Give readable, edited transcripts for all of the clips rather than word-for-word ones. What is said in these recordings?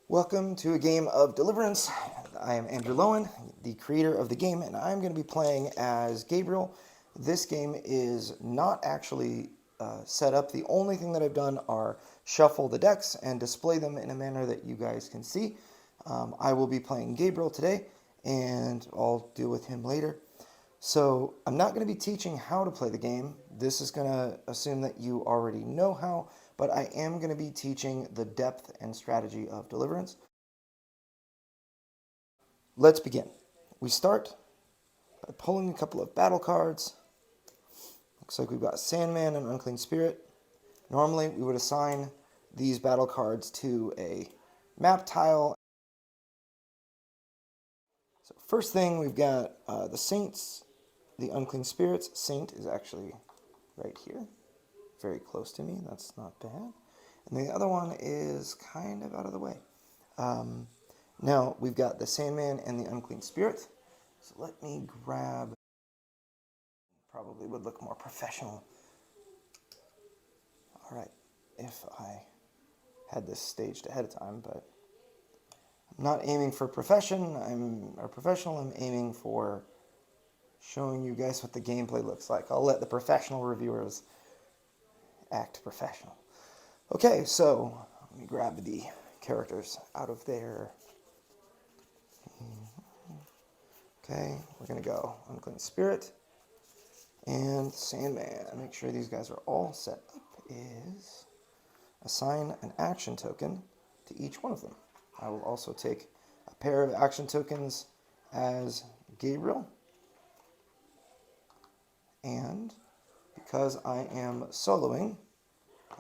Welcome to a game of Deliverance. I am Andrew Lowen, the creator of the game, and I'm going to be playing as Gabriel. This game is not actually set up. The only thing that I've done are shuffle the decks and display them in a manner that you guys can see. I will be playing Gabriel today, and I'll deal with him later. So I'm not going to be teaching how to play the game. This is going to assume that you already know how, but I am going to be teaching the depth and strategy of Deliverance. Let's begin. We start by pulling a couple of battle cards. Looks like we've got Sandman and Unclean Spirit. Normally we would assign these battle cards to a map tile. So first thing, we've got the Saints, the Unclean Spirits. Saint is actually right here, very close to me. That's not bad. And the other one is kind of out of the way. Now we've got the Sandman and the Unclean Spirit. So let me grab, probably would look more professional. All right, if I had this staged ahead of time, but I'm not aiming for professional. I'm aiming for showing you guys what the gameplay looks like. I'll let the professional reviewers act professional. Okay, so let me grab the characters out of there. Okay, we're going to go Unclean Spirit and Sandman. Make sure these guys are all set up. Is assign an action token to each one of them. I will also take a pair of action tokens as Gabriel. And because I am soloing,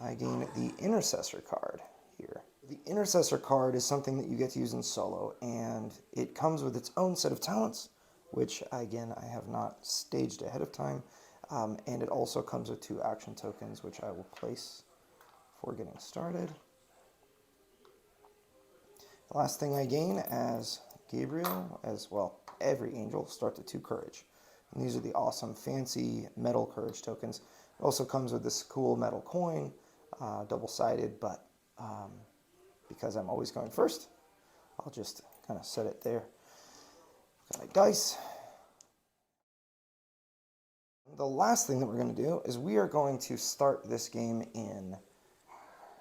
I gain the Intercessor card here. The Intercessor card is something that you get to use in solo, and it comes with its own set of talents, which, again, I have not staged ahead of time, and it also comes with 2 action tokens, which I will place for getting started. The last thing I gain as Gabriel, as well, every angel, starts at 2 courage. And these are the awesome, fancy metal courage tokens. It also comes with this cool metal coin, double-sided, but because I'm always going first, I'll just kind of set it there. Got my dice. The last thing that we're going to do is we are going to start this game in,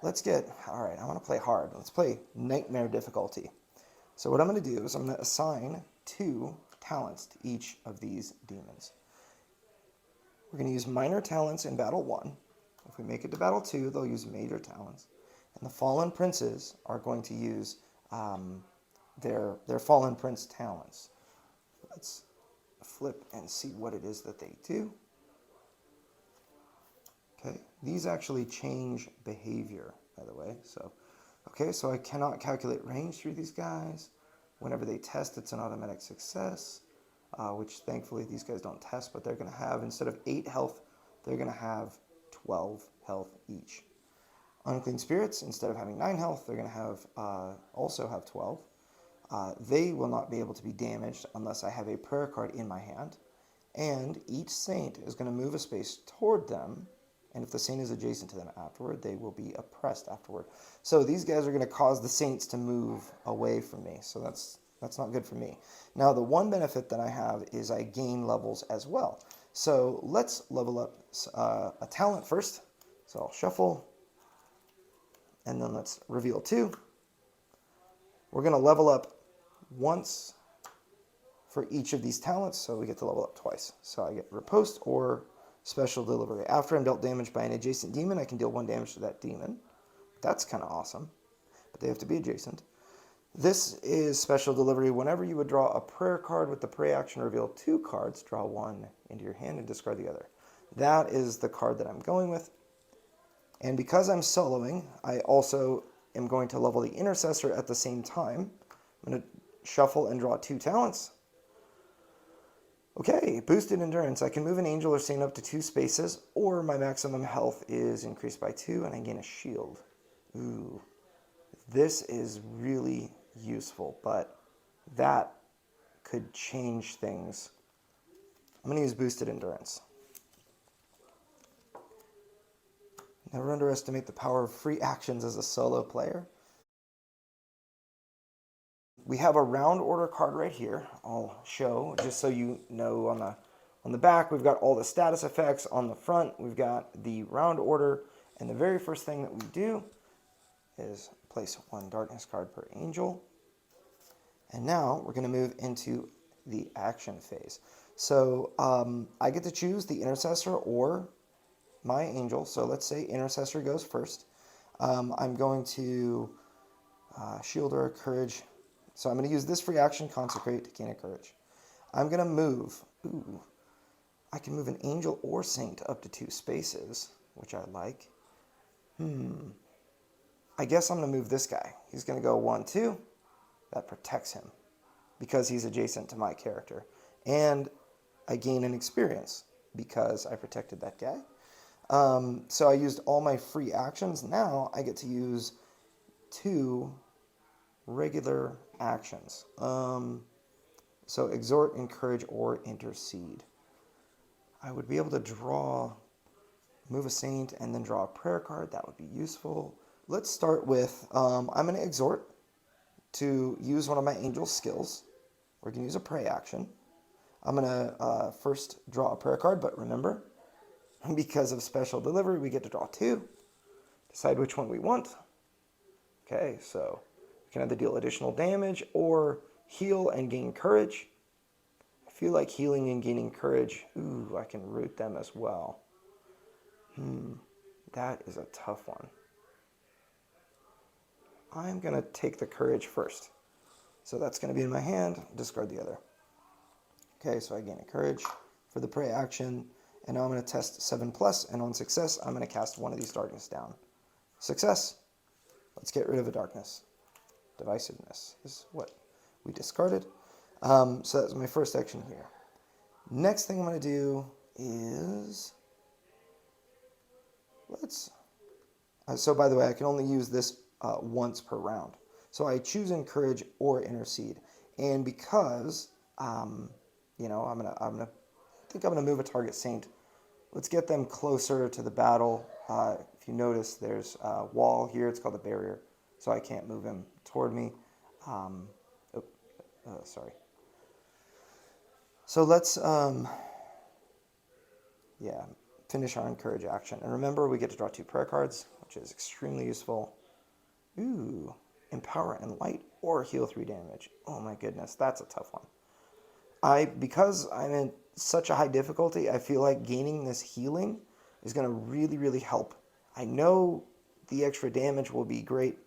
all right, I want to play hard. Let's play Nightmare difficulty. So what I'm going to do is I'm going to assign 2 talents to each of these demons. We're going to use minor talents in battle 1. If we make it to battle 2, they'll use major talents. And the fallen princes are going to use their fallen prince talents. Let's flip and see what it is that they do. Okay, these actually change behavior, by the way. So, okay, so I cannot calculate range through these guys. Whenever they test, it's an automatic success, which thankfully these guys don't test, but they're going to have, instead of 8 health, they're going to have 12 health each. Unclean Spirits, instead of having 9 health, they're going to have also have 12. They will not be able to be damaged unless I have a prayer card in my hand. And each saint is going to move a space toward them, and if the saint is adjacent to them afterward, they will be oppressed afterward. So these guys are going to cause the saints to move away from me, so that's not good for me. Now, the one benefit that I have is I gain levels as well. So let's level up a talent first. So I'll shuffle, and then let's reveal 2. We're going to level up once for each of these talents, so we get to level up twice. So I get riposte or special delivery. After I'm dealt damage by an adjacent demon, I can deal 1 damage to that demon. That's kind of awesome, but they have to be adjacent. This is special delivery. Whenever you would draw a prayer card with the pray action, reveal 2 cards, draw 1 into your hand and discard the other. That is the card that I'm going with. And because I'm soloing, I also am going to level the Intercessor at the same time. I'm going to shuffle and draw 2 talents. Okay, boosted endurance. I can move an angel or saint up to 2 spaces, or my maximum health is increased by 2, and I gain a shield. Ooh, this is really useful, but that could change things. I'm going to use boosted endurance. Never underestimate the power of free actions as a solo player. We have a round order card right here. I'll show just so you know on the back we've got all the status effects. On the front we've got the round order, and the very first thing that we do is place 1 darkness card per angel. And now we're going to move into the action phase. So I get to choose the intercessor or my angel. So let's say intercessor goes first. I'm going to shield or courage. So I'm going to use this free action, consecrate, to gain a courage. I'm going to move. Ooh, I can move an angel or saint up to 2 spaces, which I like. I guess I'm going to move this guy. He's going to go 1, 2. That protects him because he's adjacent to my character. And I gain an experience because I protected that guy. So I used all my free actions. Now I get to use 2 regular actions. So exhort, encourage, or intercede. I would be able to move a saint and then draw a prayer card. That would be useful. Let's start with, I'm going to exhort to use one of my angel skills. We're going to use a pray action. I'm going to first draw a prayer card, but remember, because of special delivery, we get to draw 2. Decide which one we want. Okay, so we can either deal additional damage or heal and gain courage. I feel like healing and gaining courage, ooh, I can root them as well. That is a tough one. I'm going to take the courage first. So that's going to be in my hand, discard the other. Okay, so I gain a courage for the pray action, and now I'm going to test 7+, and on success, I'm going to cast one of these darkness down. Success. Let's get rid of a darkness. Divisiveness is what we discarded. So that's my first action here. Next thing I'm going to do is... So by the way, I can only use this once per round. So I choose encourage or intercede. And because, I'm gonna move a target saint. Let's get them closer to the battle. If you notice, there's a wall here. It's called a barrier, so I can't move him toward me. Sorry. So let's, finish our encourage action. And remember, we get to draw 2 prayer cards, which is extremely useful. Ooh, empower and light or heal 3 damage. Oh my goodness, that's a tough one. Because I'm in such a high difficulty, I feel like gaining this healing is going to really, really help. I know the extra damage will be great,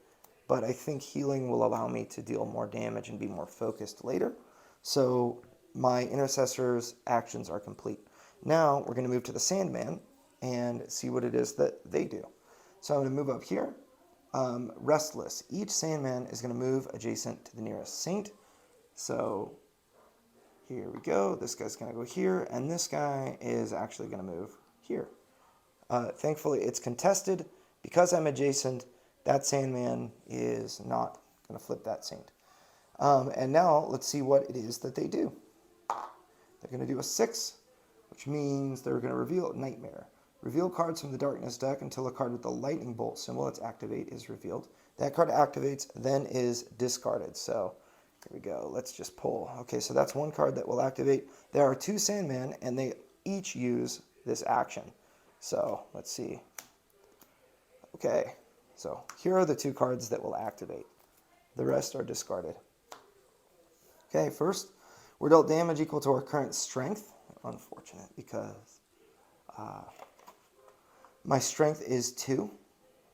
but I think healing will allow me to deal more damage and be more focused later. So my intercessor's actions are complete. Now we're going to move to the Sandman and see what it is that they do. So I'm going to move up here. Restless. Each Sandman is going to move adjacent to the nearest saint. So here we go. This guy's going to go here, and this guy is actually going to move here. Thankfully, it's contested. Because I'm adjacent, that Sandman is not going to flip that saint. And now let's see what it is that they do. They're going to do a 6, which means they're going to reveal Nightmare. Reveal cards from the darkness deck until a card with the lightning bolt symbol, its activate, is revealed. That card activates, then is discarded. So here we go. Let's just pull. Okay, so that's one card that will activate. There are 2 Sandmen, and they each use this action. So let's see. Okay, so here are the 2 cards that will activate. The rest are discarded. Okay, first, we're dealt damage equal to our current strength. Unfortunate, because my strength is 2,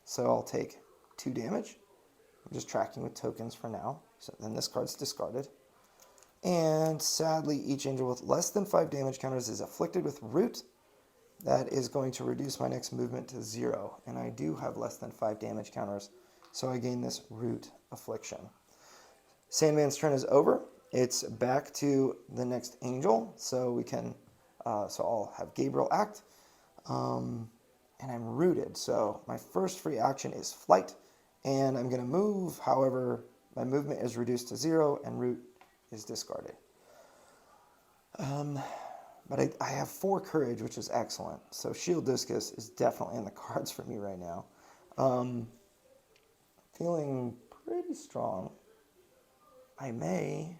so I'll take 2 damage. I'm just tracking with tokens for now, so then this card's discarded. And sadly, each angel with less than 5 damage counters is afflicted with root. That is going to reduce my next movement to 0, and I do have less than 5 damage counters, so I gain this root affliction. Sandman's turn is over. It's back to the next angel, so we can, so I'll have Gabriel act, and I'm rooted, so my first free action is flight, and I'm going to move. However, my movement is reduced to 0, and root is discarded. But I have 4 courage, which is excellent, so shield discus is definitely in the cards for me right now. Feeling pretty strong. I may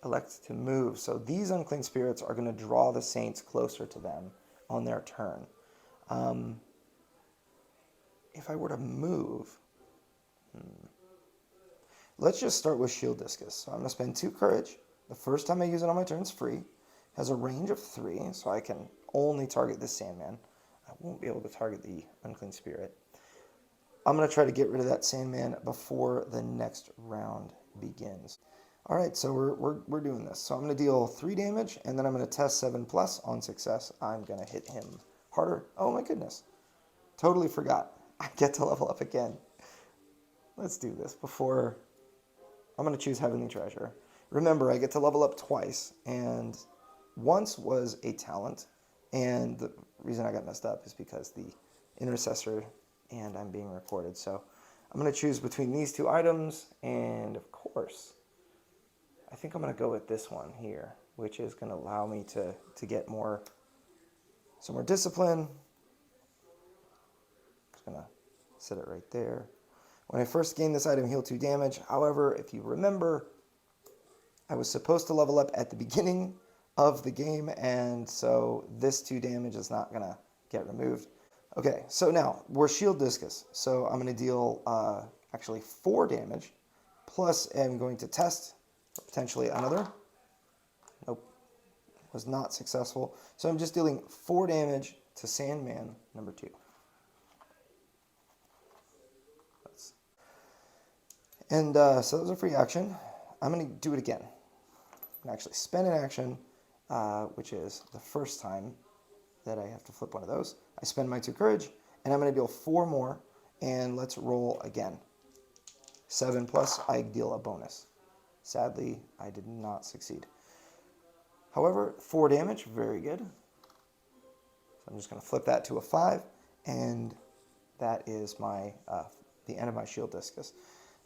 elect to move. So these unclean spirits are going to draw the saints closer to them on their turn. If I were to move, let's just start with shield discus. So I'm going to spend 2 courage. The first time I use it on my turn is free. Has a range of 3, so I can only target this Sandman. I won't be able to target the unclean spirit. I'm going to try to get rid of that Sandman before the next round begins. All right, so we're doing this. So I'm going to deal 3 damage, and then I'm going to test 7+. On success, I'm going to hit him harder. Oh my goodness. Totally forgot. I get to level up again. Let's do this before... I'm going to choose Heavenly Treasure. Remember, I get to level up twice, and once was a talent, and the reason I got messed up is because the Intercessor and I'm being recorded. So I'm going to choose between these 2 items, and of course, I think I'm going to go with this one here, which is going to allow me to get some more discipline. Just going to set it right there. When I first gained this item, heal 2 damage. However, if you remember, I was supposed to level up at the beginning of the game, and so this 2 damage is not going to get removed. Okay, so now we're shield discus. So I'm going to deal actually 4 damage, plus I'm going to test for potentially another. Nope, was not successful. So I'm just dealing 4 damage to Sandman number 2. And so that was a free action. I'm going to do it again. I'm going to actually spend an action, which is the first time that I have to flip one of those. I spend my 2 courage, and I'm going to deal 4 more, and let's roll again. 7+, I deal a bonus. Sadly, I did not succeed. However, 4 damage, very good. So I'm just going to flip that to a 5, and that is my the end of my shield discus.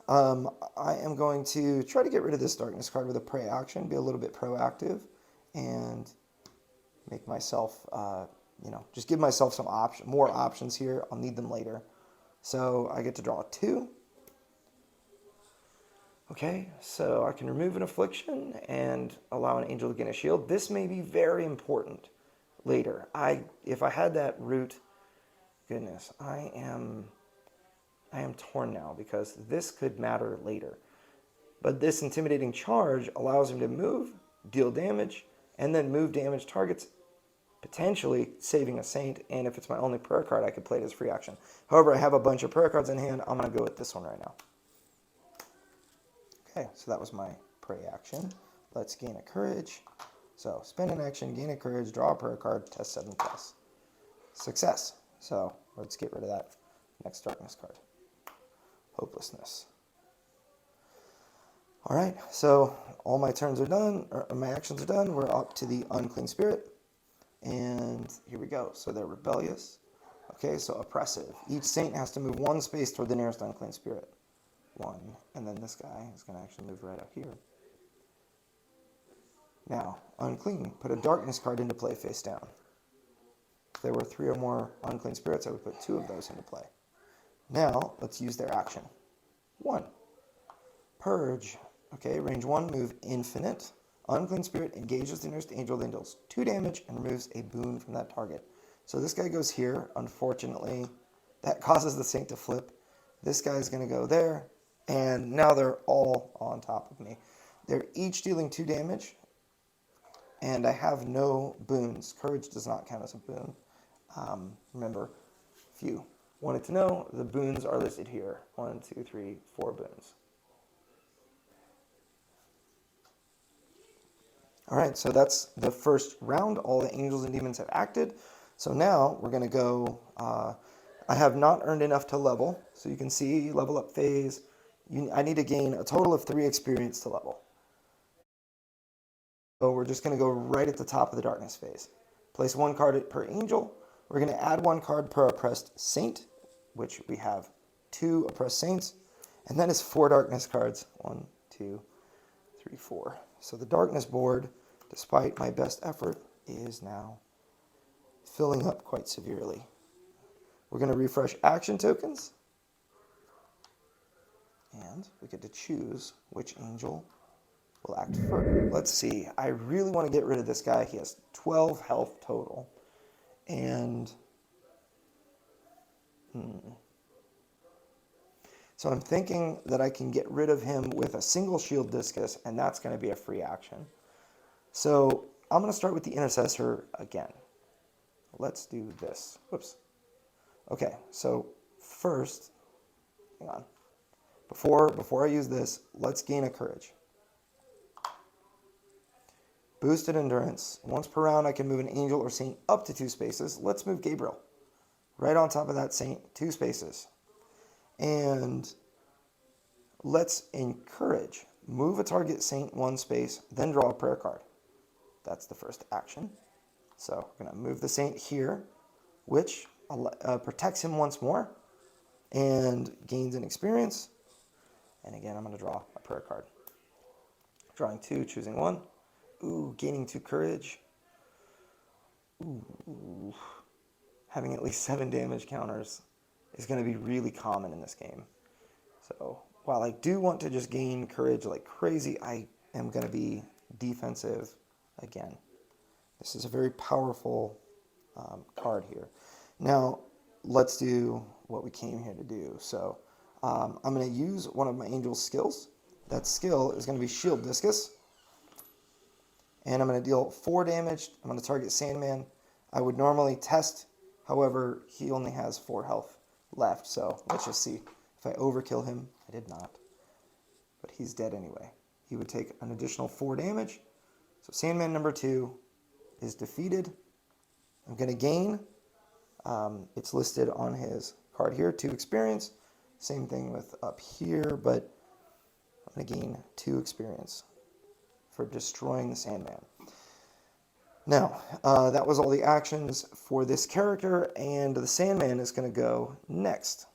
I am going to try to get rid of this darkness card with a prey action, be a little bit proactive, and make myself, just give myself some more options here. I'll need them later. So I get to draw 2. Okay, so I can remove an affliction and allow an angel to gain a shield. This may be very important later. If I had that root, goodness, I am torn now because this could matter later. But this intimidating charge allows him to move, deal damage, and then move damage targets, potentially saving a saint. And if it's my only prayer card, I could play it as free action. However, I have a bunch of prayer cards in hand. I'm going to go with this one right now. Okay, so that was my prey action. Let's gain a courage. So spend an action, gain a courage, draw a prayer card, test 7+. Success. So let's get rid of that next darkness card. Hopelessness. All right, so all my turns are done, or my actions are done. We're up to the unclean spirit. And here we go. So they're rebellious. Okay, so oppressive. Each saint has to move 1 space toward the nearest unclean spirit. 1. And then this guy is going to actually move right up here. Now, unclean. Put a darkness card into play face down. If there were 3 or more unclean spirits, I would put 2 of those into play. Now, let's use their action. 1. Purge. Okay, range 1, move infinite. Unclean spirit engages the nearest angel, then deals 2 damage and removes a boon from that target. So this guy goes here. Unfortunately, that causes the saint to flip. This guy's going to go there. And now they're all on top of me. They're each dealing 2 damage. And I have no boons. Courage does not count as a boon. Remember, if you wanted to know, the boons are listed here. 1, 2, 3, 4 boons. All right, so that's the first round. All the angels and demons have acted. So now we're going to go... I have not earned enough to level. So you can see level up phase. I need to gain a total of 3 experience to level. So we're just going to go right at the top of the darkness phase. Place 1 card per angel. We're going to add 1 card per oppressed saint, which we have 2 oppressed saints. And that is 4 darkness cards. 1, 2, 3, 4. So the darkness board, despite my best effort, is now filling up quite severely. We're going to refresh action tokens. And And we get to choose which angel will act first. Let's see. I really want to get rid of this guy. He has 12 health total. And so I'm thinking that I can get rid of him with a single shield discus, and that's going to be a free action. So I'm going to start with the intercessor again. Let's do this. Whoops. Okay, so first, hang on. Before I use this, let's gain a courage. Boosted endurance. Once per round, I can move an angel or saint up to 2 spaces. Let's move Gabriel. Right on top of that saint, 2 spaces. And let's encourage. Move a target saint 1 space, then draw a prayer card. That's the first action. So we're going to move the saint here, which protects him once more and gains an experience. And again, I'm going to draw a prayer card. Drawing 2, choosing 1. Ooh, gaining 2 courage. Ooh. Having at least 7 damage counters is going to be really common in this game. So while I do want to just gain courage like crazy, I am going to be defensive again. This is a very powerful card here. Now, let's do what we came here to do. So I'm going to use one of my angel's skills. That skill is going to be Shield Discus. And I'm going to deal 4 damage. I'm going to target Sandman. I would normally test, however, he only has 4 health left. So let's just see if I overkill him. I did not. But he's dead anyway. He would take an additional 4 damage. So Sandman number 2 is defeated. I'm going to gain, it's listed on his card here, 2 experience. Same thing with up here, but I'm going to gain 2 experience for destroying the Sandman. Now, that was all the actions for this character, and the Sandman is going to go next.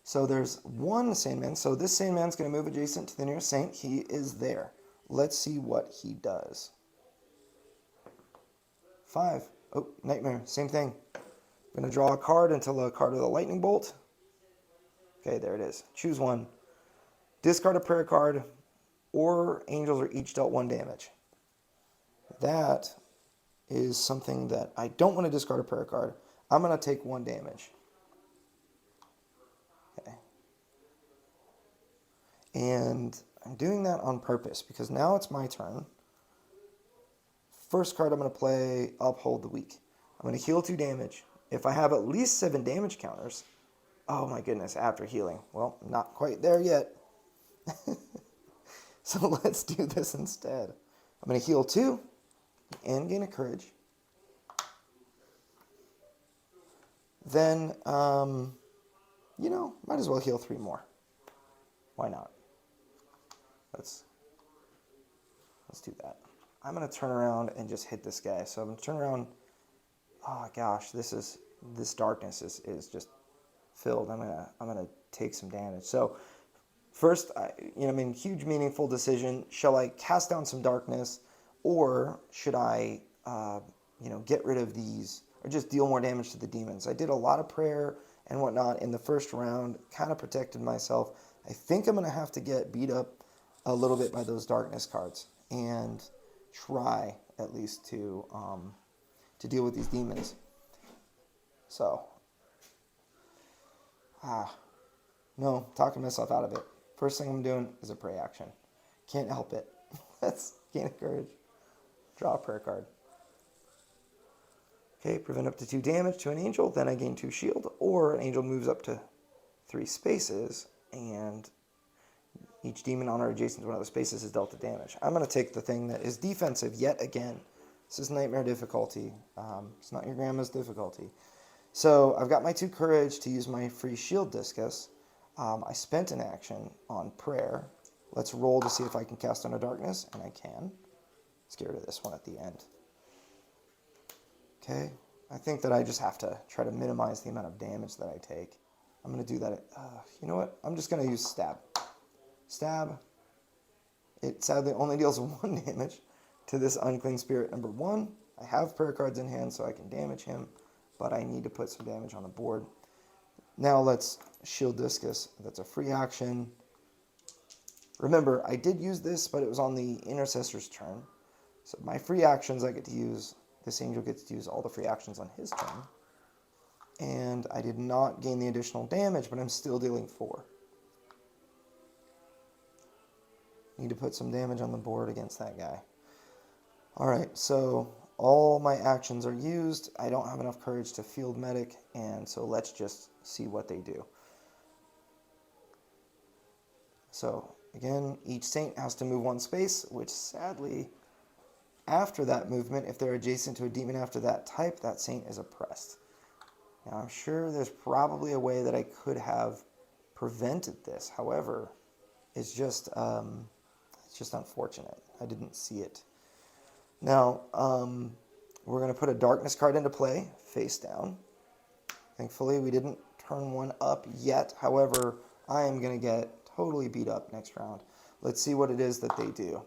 So there's 1 Sandman. So this Sandman's going to move adjacent to the nearest saint. He is there. Let's see what he does. 5. Oh, Nightmare. Same thing. I'm going to draw a card until a card with a lightning bolt. Okay, there it is. Choose 1. Discard a prayer card, or angels are each dealt 1 damage. That is something that I don't want to discard a prayer card. I'm going to take 1 damage. Okay. And I'm doing that on purpose because now it's my turn. First card I'm going to play, Uphold the Weak. I'm going to heal 2 damage. If I have at least 7 damage counters, oh my goodness, after healing. Well, not quite there yet. So let's do this instead. I'm going to heal 2 and gain a courage. Then, might as well heal 3 more. Why not? Let's do that. I'm going to turn around and just hit this guy. So I'm going to turn around. Oh gosh, this darkness is just filled. I'm gonna take some damage. So first, huge meaningful decision. Shall I cast down some darkness, or should I, get rid of these, or just deal more damage to the demons? I did a lot of prayer and whatnot in the first round, kind of protected myself. I think I'm gonna have to get beat up a little bit by those darkness cards and try at least to deal with these demons. So, no, talking myself out of it. First thing I'm doing is a pray action. Can't help it. Let's gain courage. Draw a prayer card. Okay, prevent up to 2 damage to an angel. Then I gain 2 shield. Or an angel moves up to 3 spaces, and each demon on or adjacent to one of the spaces is dealt the damage. I'm going to take the thing that is defensive yet again. This is nightmare difficulty. It's not your grandma's difficulty. So I've got my 2 courage to use my free shield discus. I spent an action on prayer. Let's roll to see if I can cast Under Darkness, and I can. Let's get rid of this one at the end. Okay, I think that I just have to try to minimize the amount of damage that I take. I'm going to do that. You know what? I'm just going to use Stab. Stab. It sadly only deals 1 damage to this unclean spirit number 1. I have prayer cards in hand so I can damage him, but I need to put some damage on the board. Now let's shield discus. That's a free action. Remember, I did use this, but it was on the intercessor's turn. So my free actions I get to use, this angel gets to use all the free actions on his turn. And I did not gain the additional damage, but I'm still dealing 4. Need to put some damage on the board against that guy. Alright, so all my actions are used. I don't have enough courage to field medic, and so let's just see what they do. So, again, each saint has to move 1 space, which sadly, after that movement, if they're adjacent to a demon after that type, that saint is oppressed. Now, I'm sure there's probably a way that I could have prevented this. However, it's just unfortunate. I didn't see it. Now, we're going to put a darkness card into play, face down. Thankfully, we didn't turn one up yet. However, I am going to get totally beat up next round. Let's see what it is that they do.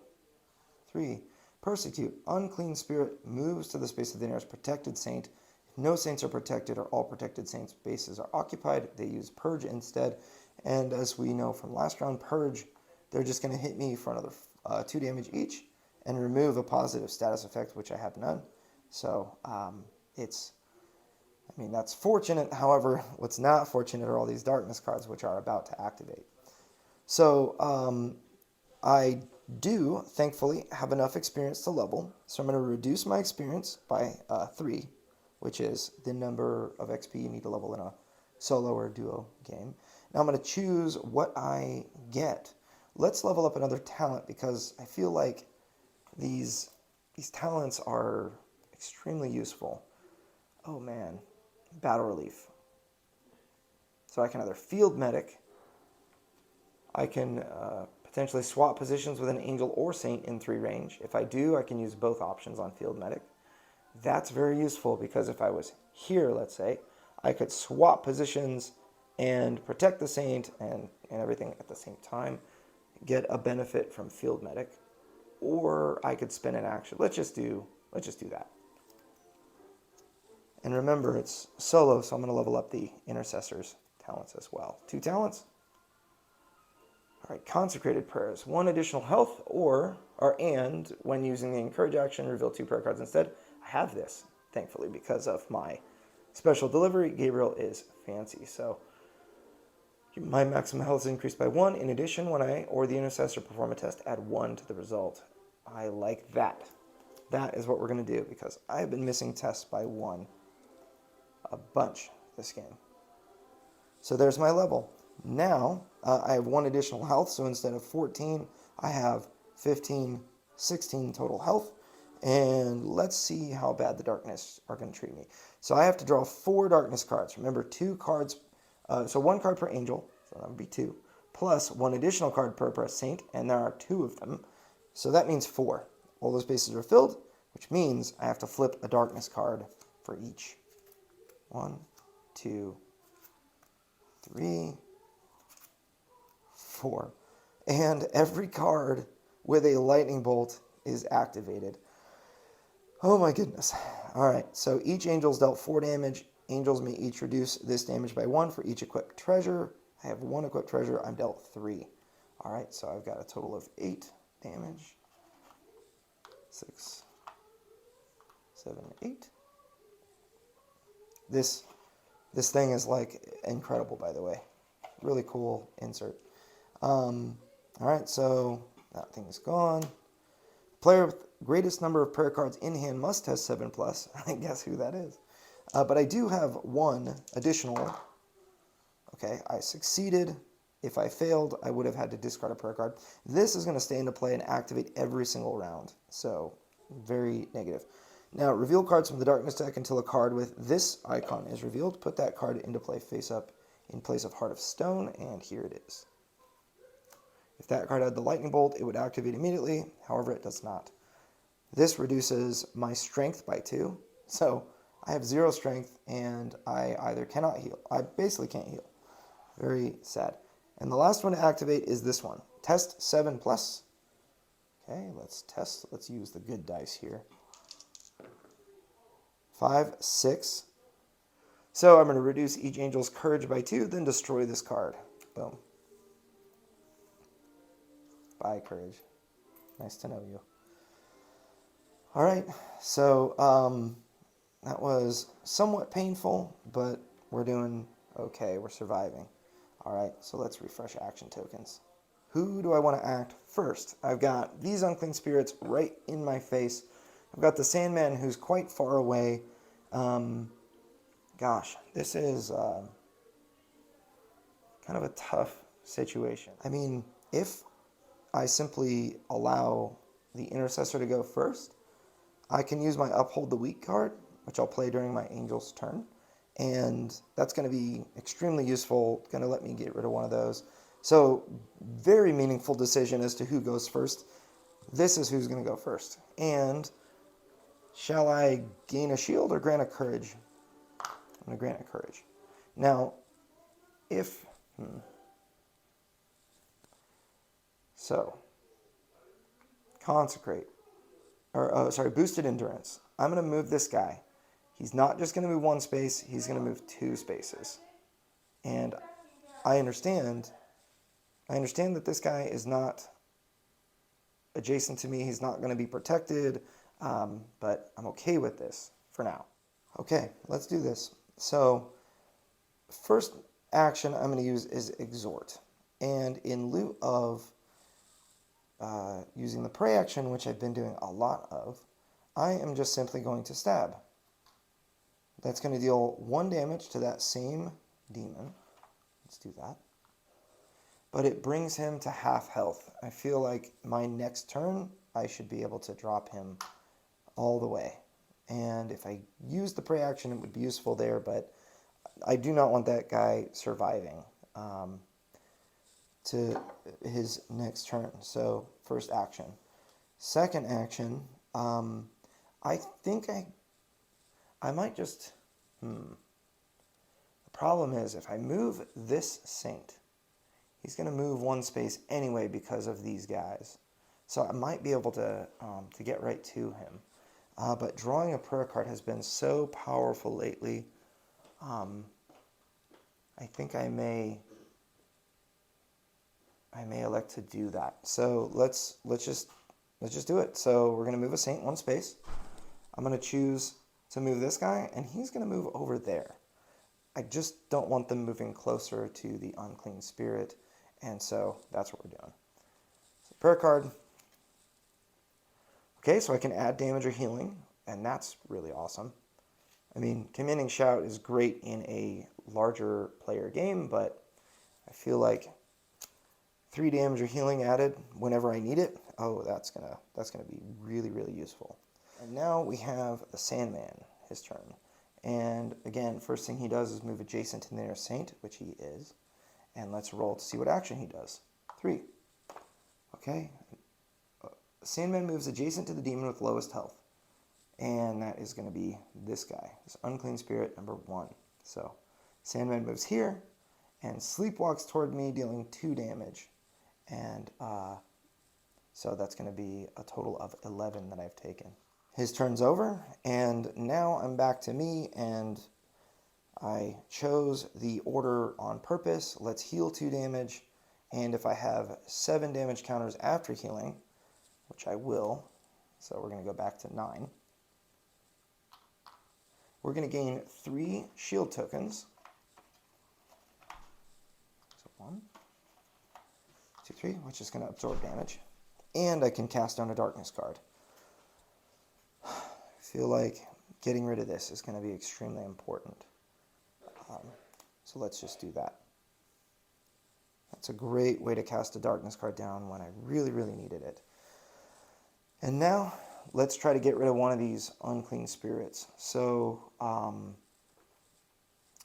3. Persecute. Unclean spirit moves to the space of the nearest protected saint. If no saints are protected or all protected saints' bases are occupied, they use purge instead. And as we know from last round, purge, they're just going to hit me for another 2 damage each and remove a positive status effect, which I have none. So that's fortunate. However, what's not fortunate are all these darkness cards, which are about to activate. So I do, thankfully, have enough experience to level. So I'm going to reduce my experience by 3, which is the number of XP you need to level in a solo or duo game. Now I'm going to choose what I get. Let's level up another talent because I feel like these talents are extremely useful. Oh man, battle relief. So I can either field medic, I can potentially swap positions with an angel or saint in 3 range. If I do, I can use both options on field medic. That's very useful because if I was here, let's say, I could swap positions and protect the saint and everything at the same time, get a benefit from field medic, or I could spend an action. Let's just do that. And remember, it's solo, so I'm going to level up the intercessor's talents as well. 2 talents. All right, consecrated prayers. 1 additional health, and when using the encourage action, reveal 2 prayer cards instead. I have this, thankfully, because of my special delivery. Gabriel is fancy, so my maximum health is increased by 1. In addition, when I or the intercessor perform a test, add 1 to the result. I like that. That is what we're going to do because I've been missing tests by 1 a bunch this game. So there's my level. Now, I have 1 additional health, so instead of 14, I have 15, 16 total health. And let's see how bad the darkness are going to treat me. So I have to draw 4 darkness cards. Remember, 2 cards, so 1 card per angel, so that would be 2, plus 1 additional card per saint, and there are 2 of them. So that means 4. All those bases are filled, which means I have to flip a darkness card for each. 1, 2, 3, 4. And every card with a lightning bolt is activated. Oh my goodness. Alright, so each angel's dealt 4 damage. Angels may each reduce this damage by 1 for each equipped treasure. I have 1 equipped treasure. I'm dealt 3. Alright, so I've got a total of 8 damage. 6, 7, 8. This thing is like incredible, by the way. Really cool insert. Alright, so that thing is gone. Player with greatest number of prayer cards in hand must test 7+. I guess who that is. But I do have 1 additional. Okay, I succeeded. If I failed, I would have had to discard a prayer card. This is going to stay into play and activate every single round. So, very negative. Now, reveal cards from the darkness deck until a card with this icon is revealed. Put that card into play face up in place of Heart of Stone, and here it is. If that card had the lightning bolt, it would activate immediately. However, it does not. This reduces my strength by 2. So, I have 0 strength, and I either cannot heal. I basically can't heal. Very sad. And the last one to activate is this one. Test 7+. Okay, let's test. Let's use the good dice here. 5, 6. So I'm going to reduce each angel's courage by 2, then destroy this card. Boom. Bye, courage. Nice to know you. All right, so that was somewhat painful, but we're doing okay. We're surviving. All right, so let's refresh action tokens. Who do I want to act first? I've got these unclean spirits right in my face. I've got the Sandman who's quite far away. Gosh, this is kind of a tough situation. I mean, if I simply allow the Intercessor to go first, I can use my Uphold the Weak card, which I'll play during my Angel's turn. And that's going to be extremely useful, going to let me get rid of one of those. So, very meaningful decision as to who goes first. This is who's going to go first. And shall I gain a shield or grant a courage? I'm going to grant a courage. Now, if... So, consecrate. Boosted endurance. I'm going to move this guy. He's not just going to move 1 space, he's going to move 2 spaces. And I understand that this guy is not adjacent to me. He's not going to be protected, but I'm okay with this for now. Okay, let's do this. So, first action I'm going to use is Exhort. And in lieu of using the Pray action, which I've been doing a lot of, I am just simply going to Stab. That's going to deal 1 damage to that same demon. Let's do that. But it brings him to half health. I feel like my next turn, I should be able to drop him all the way. And if I use the Pray action, it would be useful there, but I do not want that guy surviving to his next turn. So, first action. Second action, I think I might just... The problem is, if I move this Saint, he's going to move 1 space anyway because of these guys. So I might be able to get right to him. But drawing a prayer card has been so powerful lately. I think I may elect to do that. So let's just do it. So we're going to move a Saint 1 space. I'm going to choose to move this guy, and he's going to move over there. I just don't want them moving closer to the unclean spirit, and so that's what we're doing. So prayer card. Okay, so I can add damage or healing, and that's really awesome. I mean, Commanding Shout is great in a larger player game, but I feel like 3 damage or healing added whenever I need it. Oh, that's gonna be really, really useful. And now we have the Sandman, his turn. And again, first thing he does is move adjacent to the nearest Saint, which he is. And let's roll to see what action he does. 3. Okay. Sandman moves adjacent to the demon with lowest health. And that is going to be this guy, this unclean spirit number 1. So Sandman moves here and sleepwalks toward me, dealing 2 damage. And so that's going to be a total of 11 that I've taken. His turn's over, and now I'm back to me, and I chose the order on purpose. Let's heal 2 damage, and if I have 7 damage counters after healing, which I will, so we're going to go back to 9, we're going to gain 3 shield tokens. So 1, 2, 3, which is going to absorb damage, and I can cast down a darkness card. I feel like getting rid of this is going to be extremely important. So let's just do that. That's a great way to cast a darkness card down when I really, really needed it. And now, let's try to get rid of one of these unclean spirits. So, I'm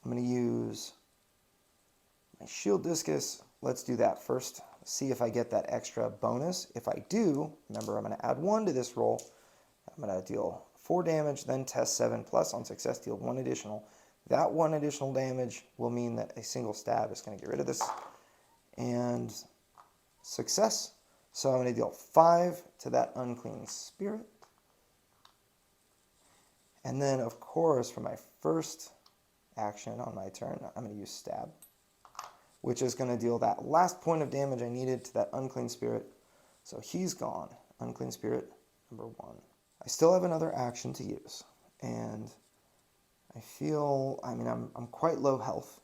going to use my shield discus. Let's do that first. See if I get that extra bonus. If I do, remember I'm going to add 1 to this roll. I'm going to deal 4 damage, then test 7 plus. On success, deal 1 additional. That 1 additional damage will mean that a single stab is going to get rid of this. And success. So I'm going to deal 5 to that unclean spirit. And then, of course, for my first action on my turn, I'm going to use stab, which is going to deal that last point of damage I needed to that unclean spirit. So he's gone. Unclean spirit number 1. I still have another action to use, and I feel, I'm quite low health.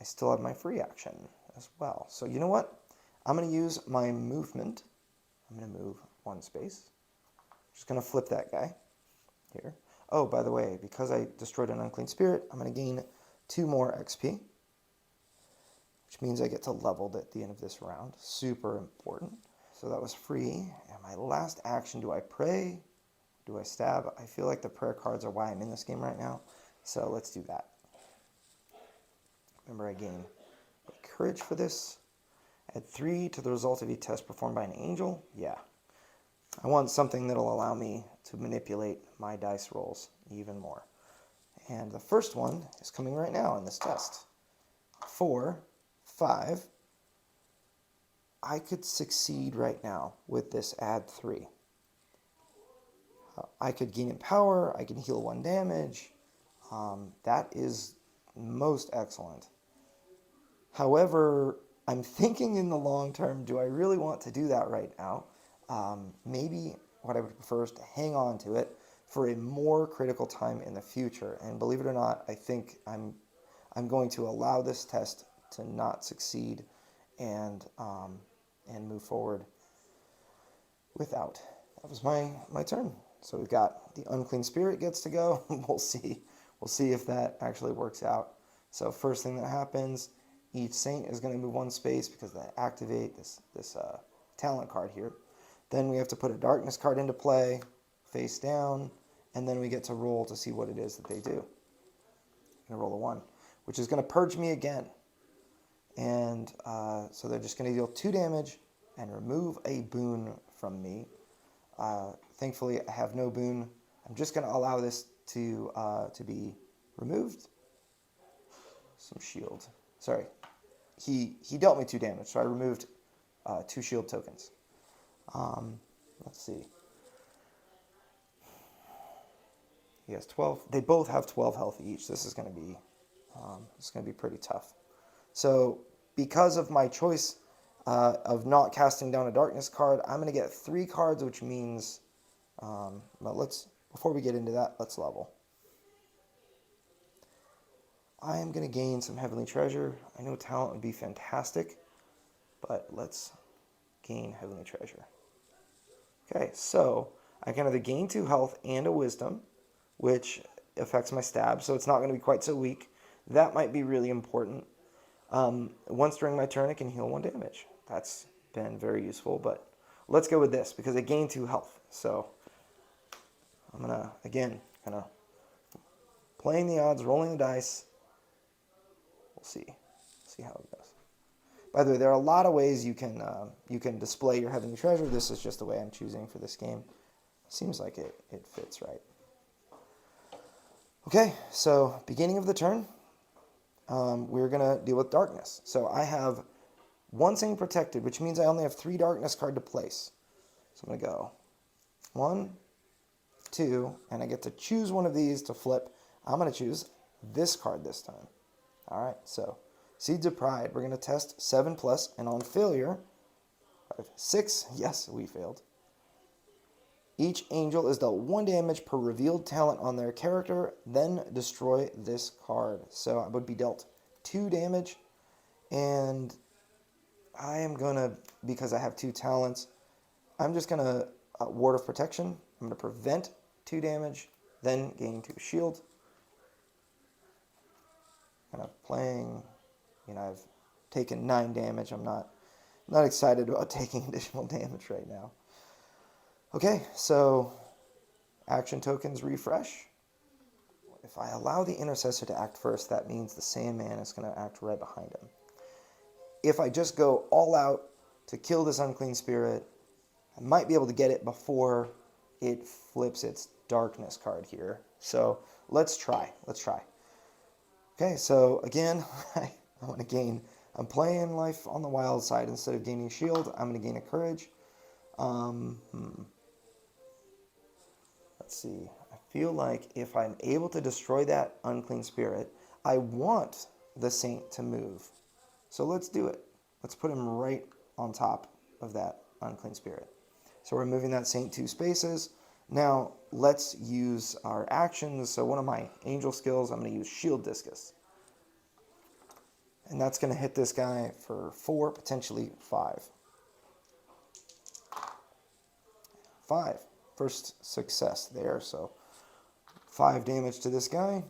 I still have my free action as well. So you know what? I'm going to use my movement. I'm going to move 1 space. Just going to flip that guy here. Oh, by the way, because I destroyed an unclean spirit, I'm going to gain 2 more XP, which means I get to leveled at the end of this round. Super important. So that was free. And my last action, do I pray? Do I stab? I feel like the prayer cards are why I'm in this game right now. So let's do that. Remember, I gain courage for this. Add 3 to the result of a test performed by an angel. Yeah. I want something that'll allow me to manipulate my dice rolls even more. And the first one is coming right now in this test. 4, 5. I could succeed right now with this add 3. I could gain in power. I can heal 1 damage. That is most excellent. However, I'm thinking in the long term, do I really want to do that right now? Maybe what I would prefer is to hang on to it for a more critical time in the future. And believe it or not, I think I'm going to allow this test to not succeed and move forward without. That was my turn. So we've got the unclean spirit gets to go. We'll see. We'll see if that actually works out. So first thing that happens, each saint is going to move 1 space because they activate this talent card here. Then we have to put a darkness card into play, face down, and then we get to roll to see what it is that they do. I'm going to roll a 1, which is going to purge me again. And so they're just going to deal 2 damage and remove a boon from me. Thankfully, I have no boon. I'm just going to allow this to be removed. Some shield. Sorry. He dealt me 2 damage, so I removed 2 shield tokens. Let's see. He has 12. They both have 12 health each. This is going to be pretty tough. So because of my choice of not casting down a darkness card, I'm going to get 3 cards, which means, before we get into that, let's level. I am going to gain some heavenly treasure. I know talent would be fantastic, but let's gain heavenly treasure. Okay, so I can either gain 2 health and a wisdom, which affects my stab, so it's not going to be quite so weak. That might be really important. Once during my turn, I can heal 1 damage. That's been very useful, but let's go with this because I gain 2 health. So I'm going to, again, kind of playing the odds, rolling the dice. We'll see how it goes. By the way, there are a lot of ways you can display your heavenly treasure. This is just the way I'm choosing for this game. Seems like it fits right. Okay, so beginning of the turn, we're going to deal with darkness. So I have 1 saint protected, which means I only have 3 darkness card to place. So I'm going to go 1, 2, and I get to choose one of these to flip. I'm going to choose this card this time. All right, so Seeds of Pride. We're going to test 7+, and on failure, 6, yes, we failed. Each angel is dealt 1 damage per revealed talent on their character, then destroy this card. So I would be dealt 2 damage, and I am going to, because I have 2 talents, I'm just going to Ward of Protection. I'm going to prevent 2 damage, then gain 2 shield. Kind of playing, I've taken 9 damage. I'm not excited about taking additional damage right now. Okay, so action tokens refresh. If I allow the intercessor to act first, that means the Sandman is going to act right behind him. If I just go all out to kill this unclean spirit, I might be able to get it before it flips its darkness card here. So let's try. Okay, so again, I want to gain, I'm playing life on the wild side. Instead of gaining shield, I'm going to gain a courage. Let's see. I feel like if I'm able to destroy that unclean spirit, I want the saint to move. So let's do it. Let's put him right on top of that unclean spirit. So we're moving that saint 2 spaces. Now let's use our actions. So one of my angel skills, I'm going to use shield discus. And that's going to hit this guy for 4, potentially 5. 5. First success there. So 5 damage to this guy.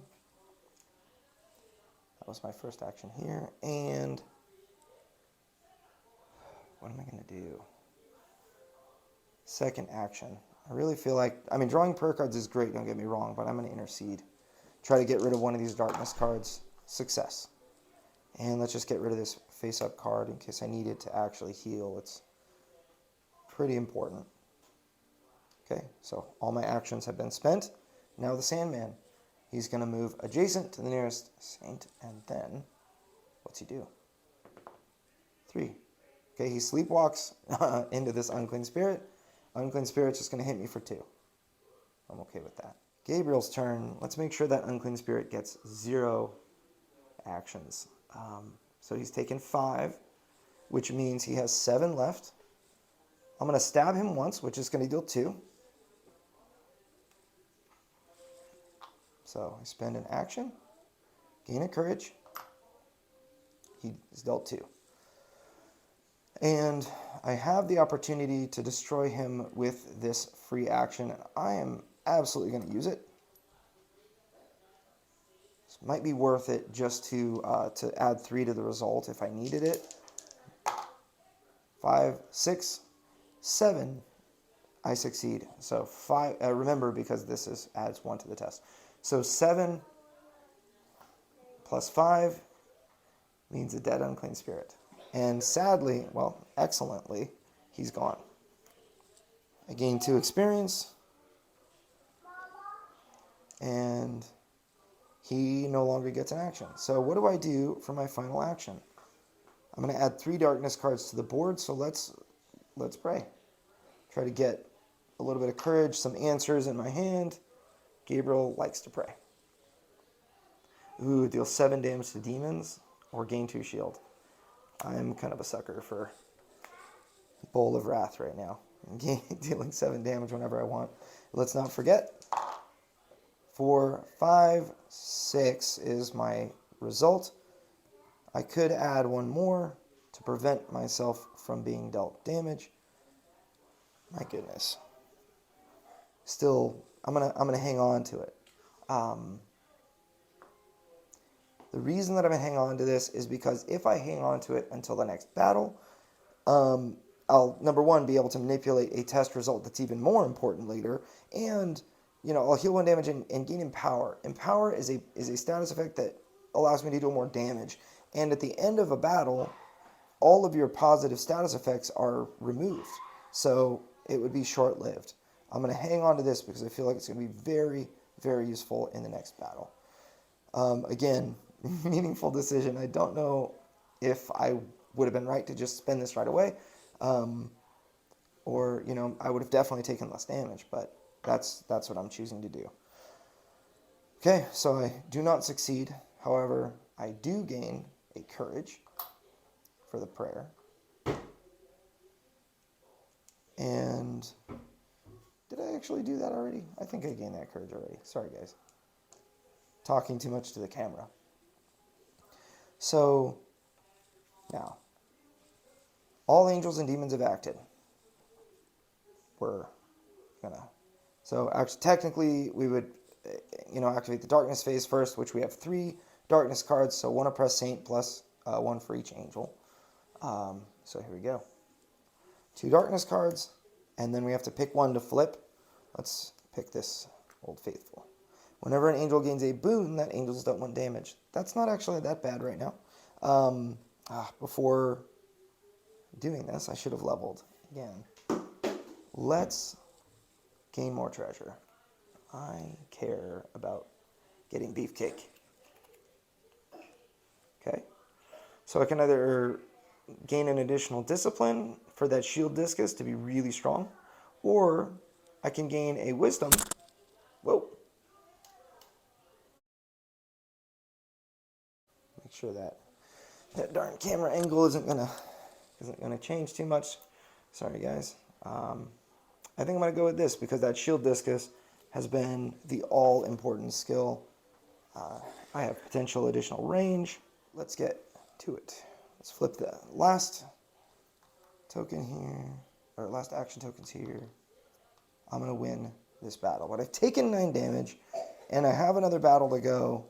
That was my first action here. And what am I going to do? Second action. I really feel like, I mean, drawing prayer cards is great, don't get me wrong, but I'm going to intercede. Try to get rid of one of these darkness cards. Success. And let's just get rid of this face-up card in case I need it to actually heal. It's pretty important. Okay, so all my actions have been spent. Now the Sandman. He's going to move adjacent to the nearest saint, and then, what's he do? 3. Okay, he sleepwalks into this unclean spirit. Unclean spirit's just going to hit me for 2. I'm okay with that. Gabriel's turn. Let's make sure that unclean spirit gets 0 actions. So he's taken 5, which means he has 7 left. I'm going to stab him once, which is going to deal 2. So I spend an action, gain a courage. He's dealt 2. And I have the opportunity to destroy him with this free action. I am absolutely going to use it. This might be worth it just to add 3 to the result if I needed it. 5, 6, 7. I succeed. So 5. Remember, because this adds 1 to the test. So 7 plus 5 means a dead unclean spirit. And sadly, well, excellently, he's gone. I gain 2 experience. And he no longer gets an action. So what do I do for my final action? I'm going to add 3 darkness cards to the board. So let's pray. Try to get a little bit of courage, some answers in my hand. Gabriel likes to pray. Ooh, deal 7 damage to demons or gain 2 shield. I'm kind of a sucker for Bowl of Wrath right now. Dealing 7 damage whenever I want. Let's not forget, 4, 5, 6 is my result. I could add 1 more to prevent myself from being dealt damage. My goodness. Still, I'm gonna hang on to it. The reason that I'm going to hang on to this is because if I hang on to it until the next battle, I'll, number 1, be able to manipulate a test result that's even more important later, and, I'll heal 1 damage and gain Empower. Empower is a status effect that allows me to do more damage, and at the end of a battle, all of your positive status effects are removed, so it would be short-lived. I'm going to hang on to this because I feel like it's going to be very, very useful in the next battle. Again, meaningful decision. I don't know if I would have been right to just spend this right away, or I would have definitely taken less damage, but that's what I'm choosing to do. Okay, so I do not succeed. However, I do gain a courage for the prayer. And did I actually do that already? I think I gained that courage already. Sorry, guys. Talking too much to the camera. So, now, all angels and demons have acted. So actually, technically, we would, activate the darkness phase first, which we have 3 darkness cards, so 1 oppressed saint plus 1 for each angel. So here we go. 2 darkness cards, and then we have to pick 1 to flip. Let's pick this Old Faithful. Whenever an angel gains a boon, that angel does not 1 damage. That's not actually that bad right now. Before doing this, I should have leveled again. Let's gain more treasure. I care about getting beefcake. Okay. So I can either gain an additional discipline for that shield discus to be really strong, or I can gain a wisdom. Whoa. sure that darn camera angle isn't gonna change too much. Sorry, guys. I think I'm gonna go with this because that shield discus has been the all-important skill. I have potential additional range. Let's get to it. Let's flip the last token here, or last action tokens here. I'm going to win this battle. But I've taken 9 damage, and I have another battle to go.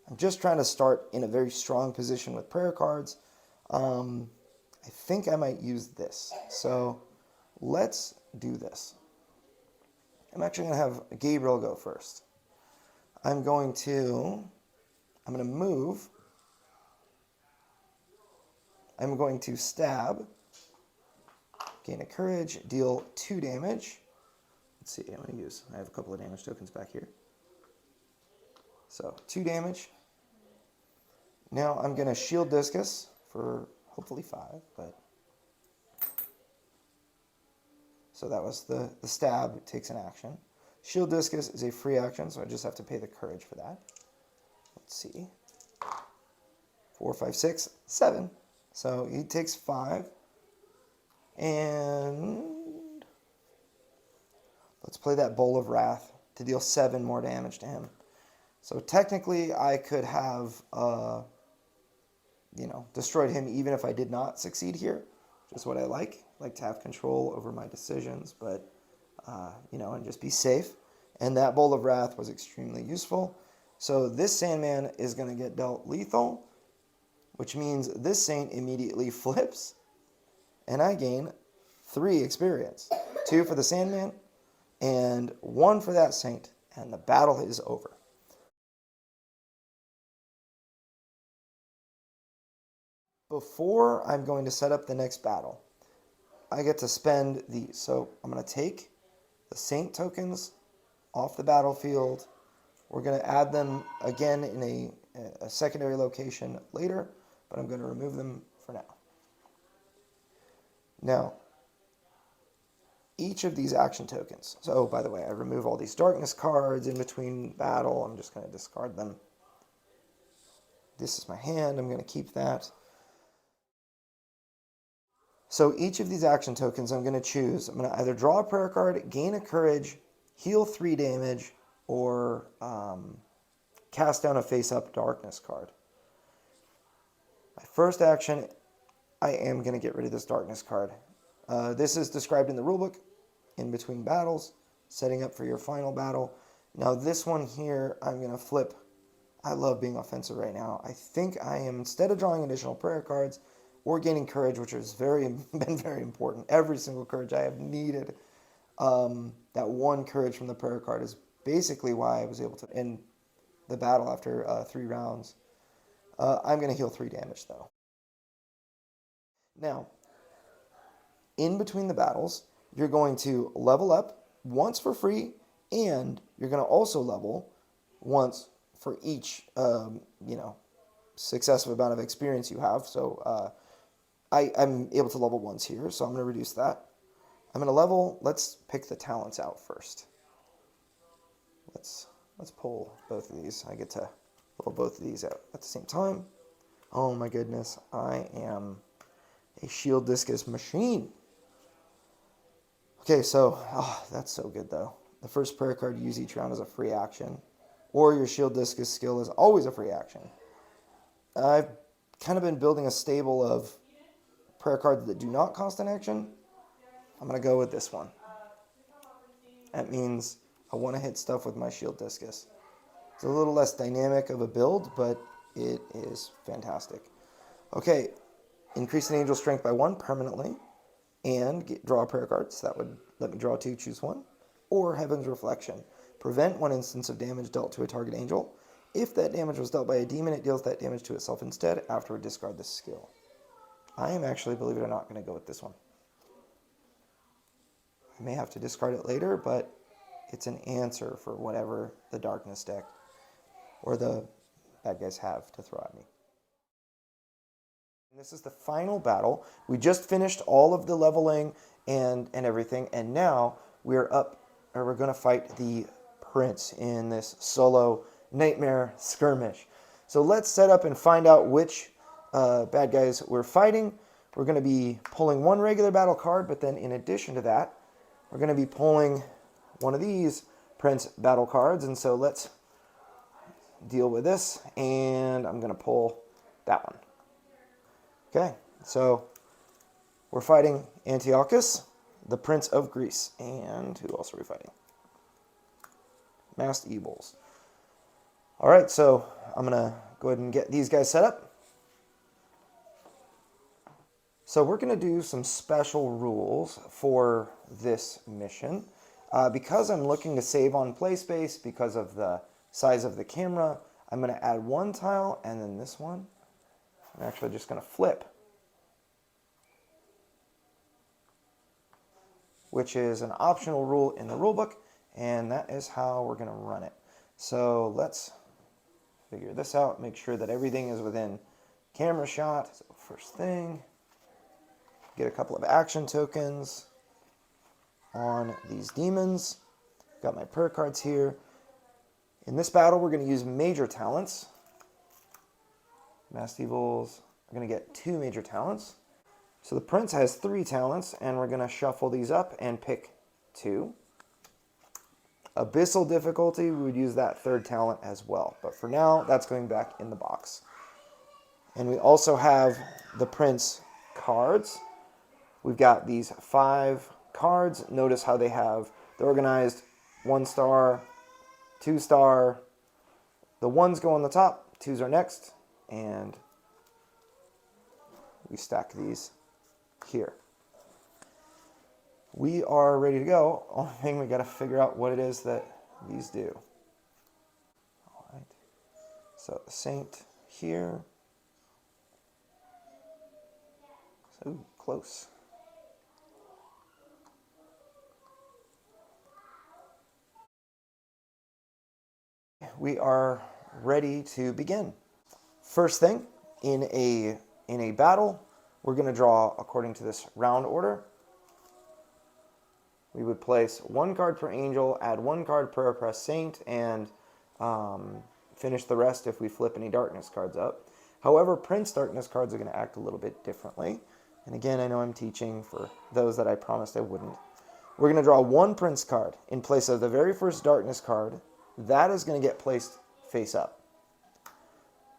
I'm just trying to start in a very strong position with prayer cards. I think I might use this. So let's do this. I'm actually going to have Gabriel go first. I'm going to move. I'm going to stab, gain a courage, deal 2 damage. Let's see, I have a couple of damage tokens back here. So 2 damage. Now I'm going to shield discus for hopefully 5, but so that was the stab. It takes an action. Shield discus is a free action, so I just have to pay the courage for that. Let's see. 4, 5, 6, 7. So he takes 5. And let's play that Bowl of Wrath to deal 7 more damage to him. So technically I could have, destroyed him even if I did not succeed here, which is what I like. I like to have control over my decisions, but, and just be safe. And that Bowl of Wrath was extremely useful. So this Sandman is going to get dealt lethal, which means this Saint immediately flips, and I gain 3 experience. 2 for the Sandman, and 1 for that Saint, and the battle is over. Before I'm going to set up the next battle, I get to spend these. So I'm going to take the Saint tokens off the battlefield. We're going to add them again in a secondary location later, but I'm going to remove them for now. Now, each of these action tokens. So, by the way, I remove all these darkness cards in between battle. I'm just going to discard them. This is my hand. I'm going to keep that. So each of these action tokens I'm going to choose. I'm going to either draw a prayer card, gain a courage, heal 3 damage, or cast down a face-up darkness card. My first action, I am going to get rid of this darkness card. This is described in the rulebook, in between battles, setting up for your final battle. Now this one here, I'm going to flip. I love being offensive right now. I think I am, instead of drawing additional prayer cards or gaining courage, which has been very important, every single courage I have needed, that 1 courage from the prayer card is basically why I was able to end the battle after 3 rounds. I'm going to heal 3 damage, though. Now, in between the battles, you're going to level up once for free, and you're going to also level once for each, successive amount of experience you have. So I'm able to level once here, so I'm going to reduce that. I'm going to level. Let's pick the talents out first. Let's pull both of these. I get to level both of these out at the same time. Oh my goodness, I am a shield discus machine. Okay, so, that's so good though. The first prayer card you use each round is a free action, or your shield discus skill is always a free action. I've kind of been building a stable of prayer cards that do not cost an action. I'm going to go with this one. That means I want to hit stuff with my shield discus. It's a little less dynamic of a build, but it is fantastic. Okay, increase an angel strength by 1 permanently, and draw a prayer card. So that would let me draw 2, choose 1. Or Heaven's Reflection. Prevent 1 instance of damage dealt to a target angel. If that damage was dealt by a demon, it deals that damage to itself instead. Afterward, discard this skill. I am actually, believe it or not, going to go with this one. I may have to discard it later, but it's an answer for whatever the darkness deck or the bad guys have to throw at me. And this is the final battle. We just finished all of the leveling and everything, and now we're going to fight the prince in this solo nightmare skirmish. So let's set up and find out which bad guys we're fighting. We're going to be pulling one regular battle card, but then in addition to that, we're going to be pulling one of these Prince battle cards. And so let's deal with this, and I'm going to pull that one. Okay, so we're fighting Antiochus, the Prince of Greece. And who else are we fighting? Masked Evils. All right, so I'm going to go ahead and get these guys set up. So we're going to do some special rules for this mission. Because I'm looking to save on play space because of the size of the camera, I'm going to add one tile, and then this one, I'm actually just going to flip, which is an optional rule in the rulebook, and that is how we're going to run it. So let's figure this out, make sure that everything is within camera shot. So first thing, get a couple of action tokens on these demons. Got my prayer cards here. In this battle, we're going to use major talents. Masked Evils are going to get 2 major talents. So the Prince has 3 talents, and we're going to shuffle these up and pick 2. Abyssal difficulty, we would use that 3rd talent as well. But for now, that's going back in the box. And we also have the Prince cards. We've got these 5 cards. Notice how they're organized 1 star, 2 star. The 1s go on the top, 2s are next, and we stack these here. We are ready to go. Only thing, we got to figure out what it is that these do. All right. So the Saint here. So close. We are ready to begin. First thing, in a battle, we're going to draw according to this round order. We would place 1 card per angel, add 1 card per oppressed saint, and finish the rest if we flip any darkness cards up. However, Prince darkness cards are going to act a little bit differently. And again, I know I'm teaching for those that I promised I wouldn't. We're going to draw 1 Prince card in place of the very first darkness card. That is going to get placed face up.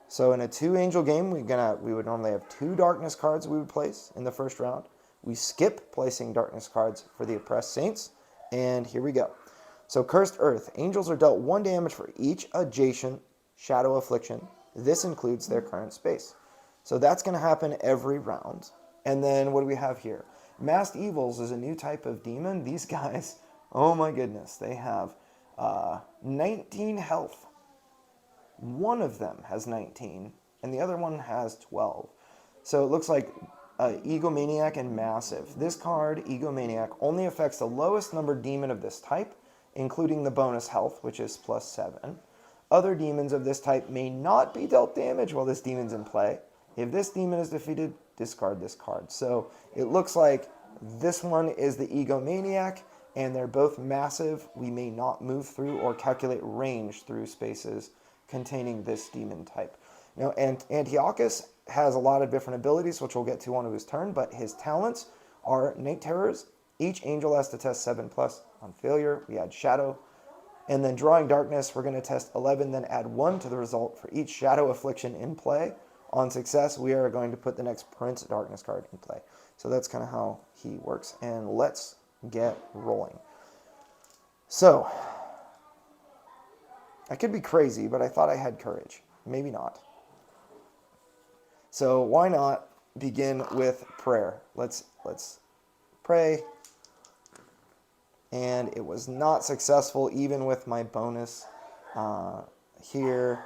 So in a 2 angel game, we would normally have 2 darkness cards we would place in the first round. We skip placing darkness cards for the oppressed saints, and here we go. So Cursed Earth. Angels are dealt 1 damage for each adjacent shadow affliction. This includes their current space. So that's going to happen every round. And then what do we have here? Masked Evils is a new type of demon. These guys, oh my goodness, they have 19 health. One of them has 19, and the other one has 12. So it looks like Egomaniac and Massive. This card, Egomaniac, only affects the lowest numbered demon of this type, including the bonus health, which is +7. Other demons of this type may not be dealt damage while this demon's in play. If this demon is defeated, discard this card. So it looks like this one is the Egomaniac, and they're both massive. We may not move through or calculate range through spaces containing this demon type. Now, Antiochus has a lot of different abilities, which we'll get to on his turn, but his talents are Night Terrors. Each angel has to test 7+ on failure. We add Shadow. And then Drawing Darkness, we're going to test 11, then add 1 to the result for each Shadow affliction in play. On success, we are going to put the next Prince Darkness card in play. So that's kind of how he works. And let's get rolling. So, I could be crazy, but I thought I had courage. Maybe not. So why not begin with prayer? Let's pray. And it was not successful even with my bonus here.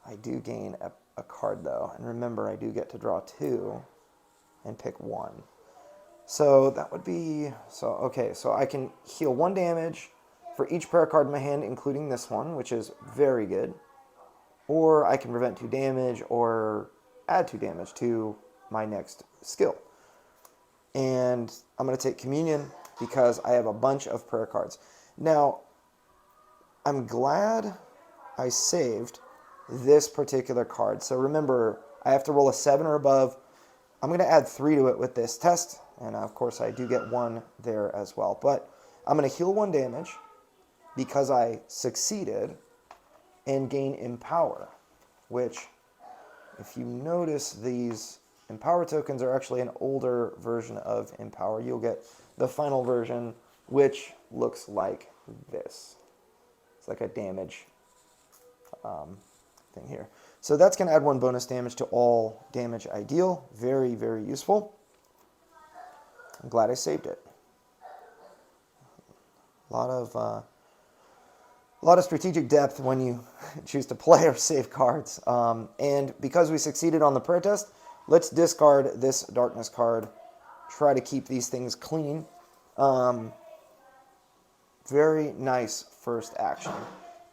I do gain a card though. And remember, I do get to draw 2 and pick 1. So that would be, okay, so I can heal 1 damage for each prayer card in my hand, including this one, which is very good. Or I can prevent 2 damage or add 2 damage to my next skill. And I'm going to take Communion because I have a bunch of prayer cards. Now, I'm glad I saved this particular card. So remember, I have to roll a 7 or above. I'm going to add 3 to it with this test, and of course I do get 1 there as well. But I'm going to heal 1 damage because I succeeded and gain Empower, which, if you notice, these Empower tokens are actually an older version of Empower. You'll get the final version, which looks like this. It's like a damage thing here. So that's going to add 1 bonus damage to all damage I deal. Very, very useful. I'm glad I saved it. A lot of strategic depth when you choose to play or save cards. And because we succeeded on the prayer test, let's discard this darkness card. Try to keep these things clean. Very nice first action.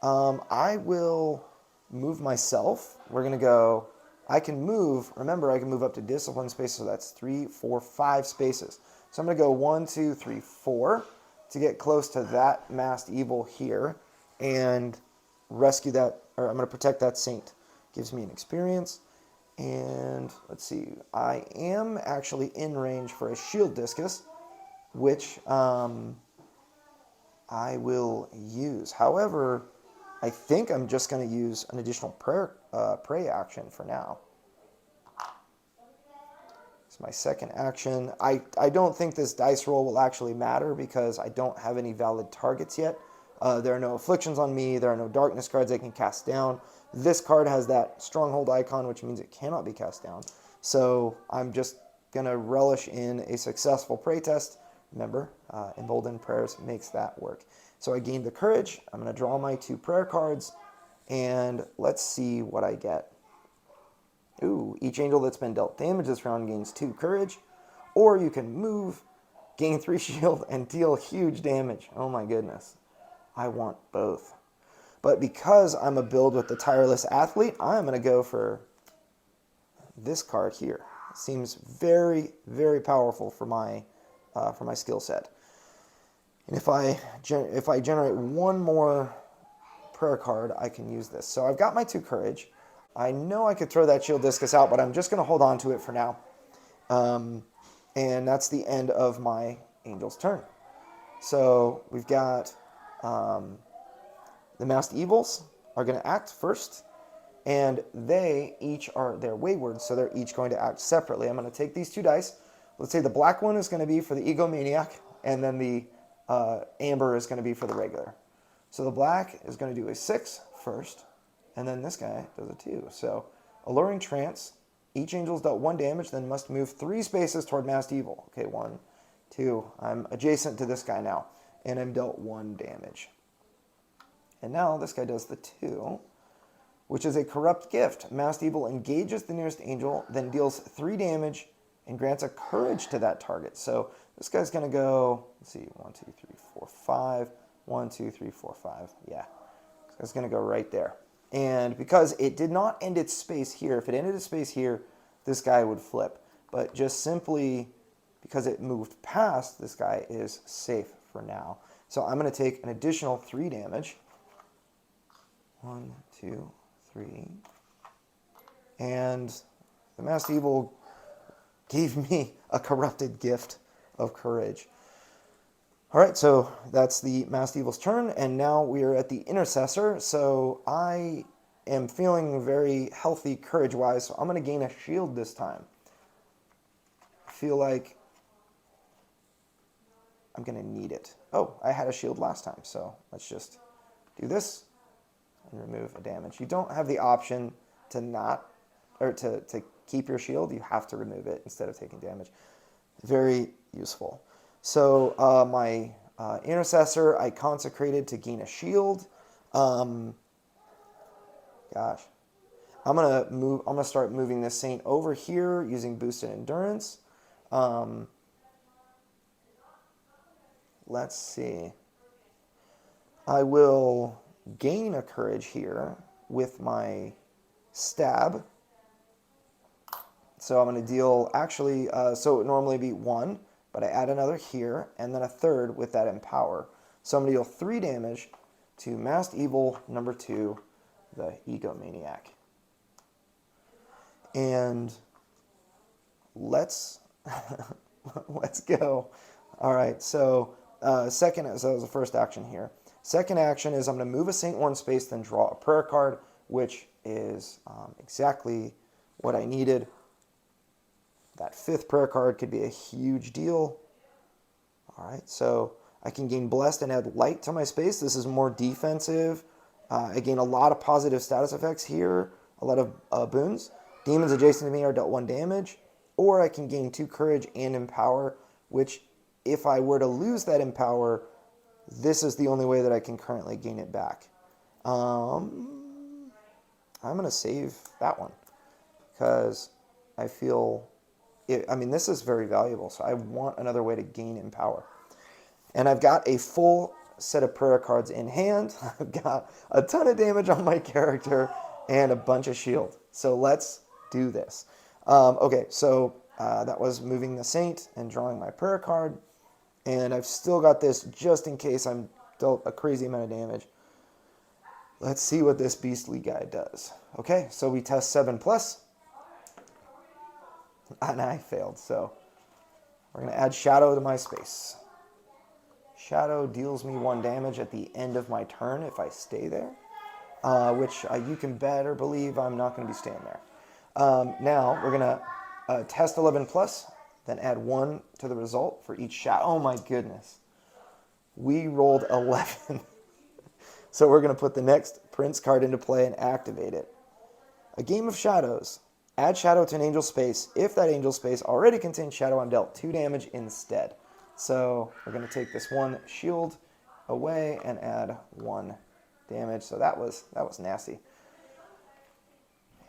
I will move myself. We're going to go, I can move, remember I can move up to discipline space, so that's 3, 4, 5 spaces. So I'm going to go 1, 2, 3, 4 to get close to that masked evil here and rescue that, or I'm going to protect that saint. Gives me an experience. And let's see, I am actually in range for a shield discus, which I will use. However, I think I'm just going to use an additional pray action for now. It's my second action. I don't think this dice roll will actually matter because I don't have any valid targets yet. There are no afflictions on me. There are no darkness cards I can cast down. This card has that stronghold icon, which means it cannot be cast down. So I'm just going to relish in a successful pray test. Remember, Emboldened Prayers makes that work. So I gained the courage. I'm going to draw my 2 prayer cards, and let's see what I get. Ooh, each angel that's been dealt damage this round gains 2 courage, or you can move, gain 3 shield, and deal huge damage. Oh my goodness. I want both. But because I'm a build with the Tireless Athlete, I'm going to go for this card here. It seems very, very powerful for my skill set. And if I generate 1 more prayer card, I can use this. So I've got my 2 courage. I know I could throw that shield discus out, but I'm just going to hold on to it for now. And that's the end of my angel's turn. So we've got the masked evils are going to act first, and they're wayward, so they're each going to act separately. I'm going to take these 2 dice. Let's say the black one is going to be for the egomaniac, and then the amber is going to be for the regular. So the black is going to do a 6 first, and then this guy does a 2. So alluring trance. Each angel's dealt 1 damage, then must move 3 spaces toward masked evil. Okay, 1, 2. I'm adjacent to this guy now, and I'm dealt 1 damage. And now this guy does the 2, which is a corrupt gift. Masked evil engages the nearest angel, then deals 3 damage and grants a courage to that target. So this guy's going to go, let's see, 1, 2, 3, 4, 5. 1, 2, 3, 4, 5. Yeah, this guy's going to go right there. And because it did not end its space here, if it ended its space here, this guy would flip. But just simply because it moved past, this guy is safe for now. So I'm going to take an additional 3 damage. 1, 2, 3. And the masked evil gave me a corrupted gift of courage. All right, so that's the masked evil's turn, and now we are at the intercessor. So I am feeling very healthy courage-wise, so I'm going to gain a shield this time. I feel like I'm going to need it. Oh, I had a shield last time, so let's just do this and remove a damage. You don't have the option to to keep your shield. You have to remove it instead of taking damage. Very useful. So my intercessor, I consecrated to gain a shield. Gosh, I'm gonna start moving this saint over here using boosted endurance. Let's see. I will gain a courage here with my stab. So I'm going to deal, actually, so it would normally be 1, but I add another here, and then a 3rd with that empower. So I'm going to deal 3 damage to masked evil number 2. the egomaniac. And let's let's go. All right, so second, so that was the first action here. Second action is I'm going to move a Saint one space, then draw a prayer card, which is exactly what I needed. That fifth prayer card could be a huge deal. All right, so I can gain blessed and add light to my space. This is more defensive. I gain a lot of positive status effects here, a lot of boons. Demons adjacent to me are dealt 1 damage, or I can gain 2 courage and empower, which if I were to lose that empower, this is the only way that I can currently gain it back. I'm going to save that one because I feel, this is very valuable, so I want another way to gain empower. And I've got a full set of prayer cards in hand. I've got a ton of damage on my character and a bunch of shield. So let's do this. Okay, so that was moving the Saint and drawing my prayer card. And I've still got this just in case I'm dealt a crazy amount of damage. Let's see what this beastly guy does. Okay, so we test 7+. And I failed, so we're going to add Shadow to my space. Shadow deals me 1 damage at the end of my turn if I stay there, which you can better believe I'm not going to be staying there. Now, we're going to test 11+, then add 1 to the result for each Shadow. Oh my goodness. We rolled 11. So we're going to put the next Prince card into play and activate it. A game of Shadows. Add Shadow to an angel space. If that angel space already contains Shadow, I'm dealt 2 damage instead. So we're going to take this 1 shield away and add 1 damage. So that was nasty.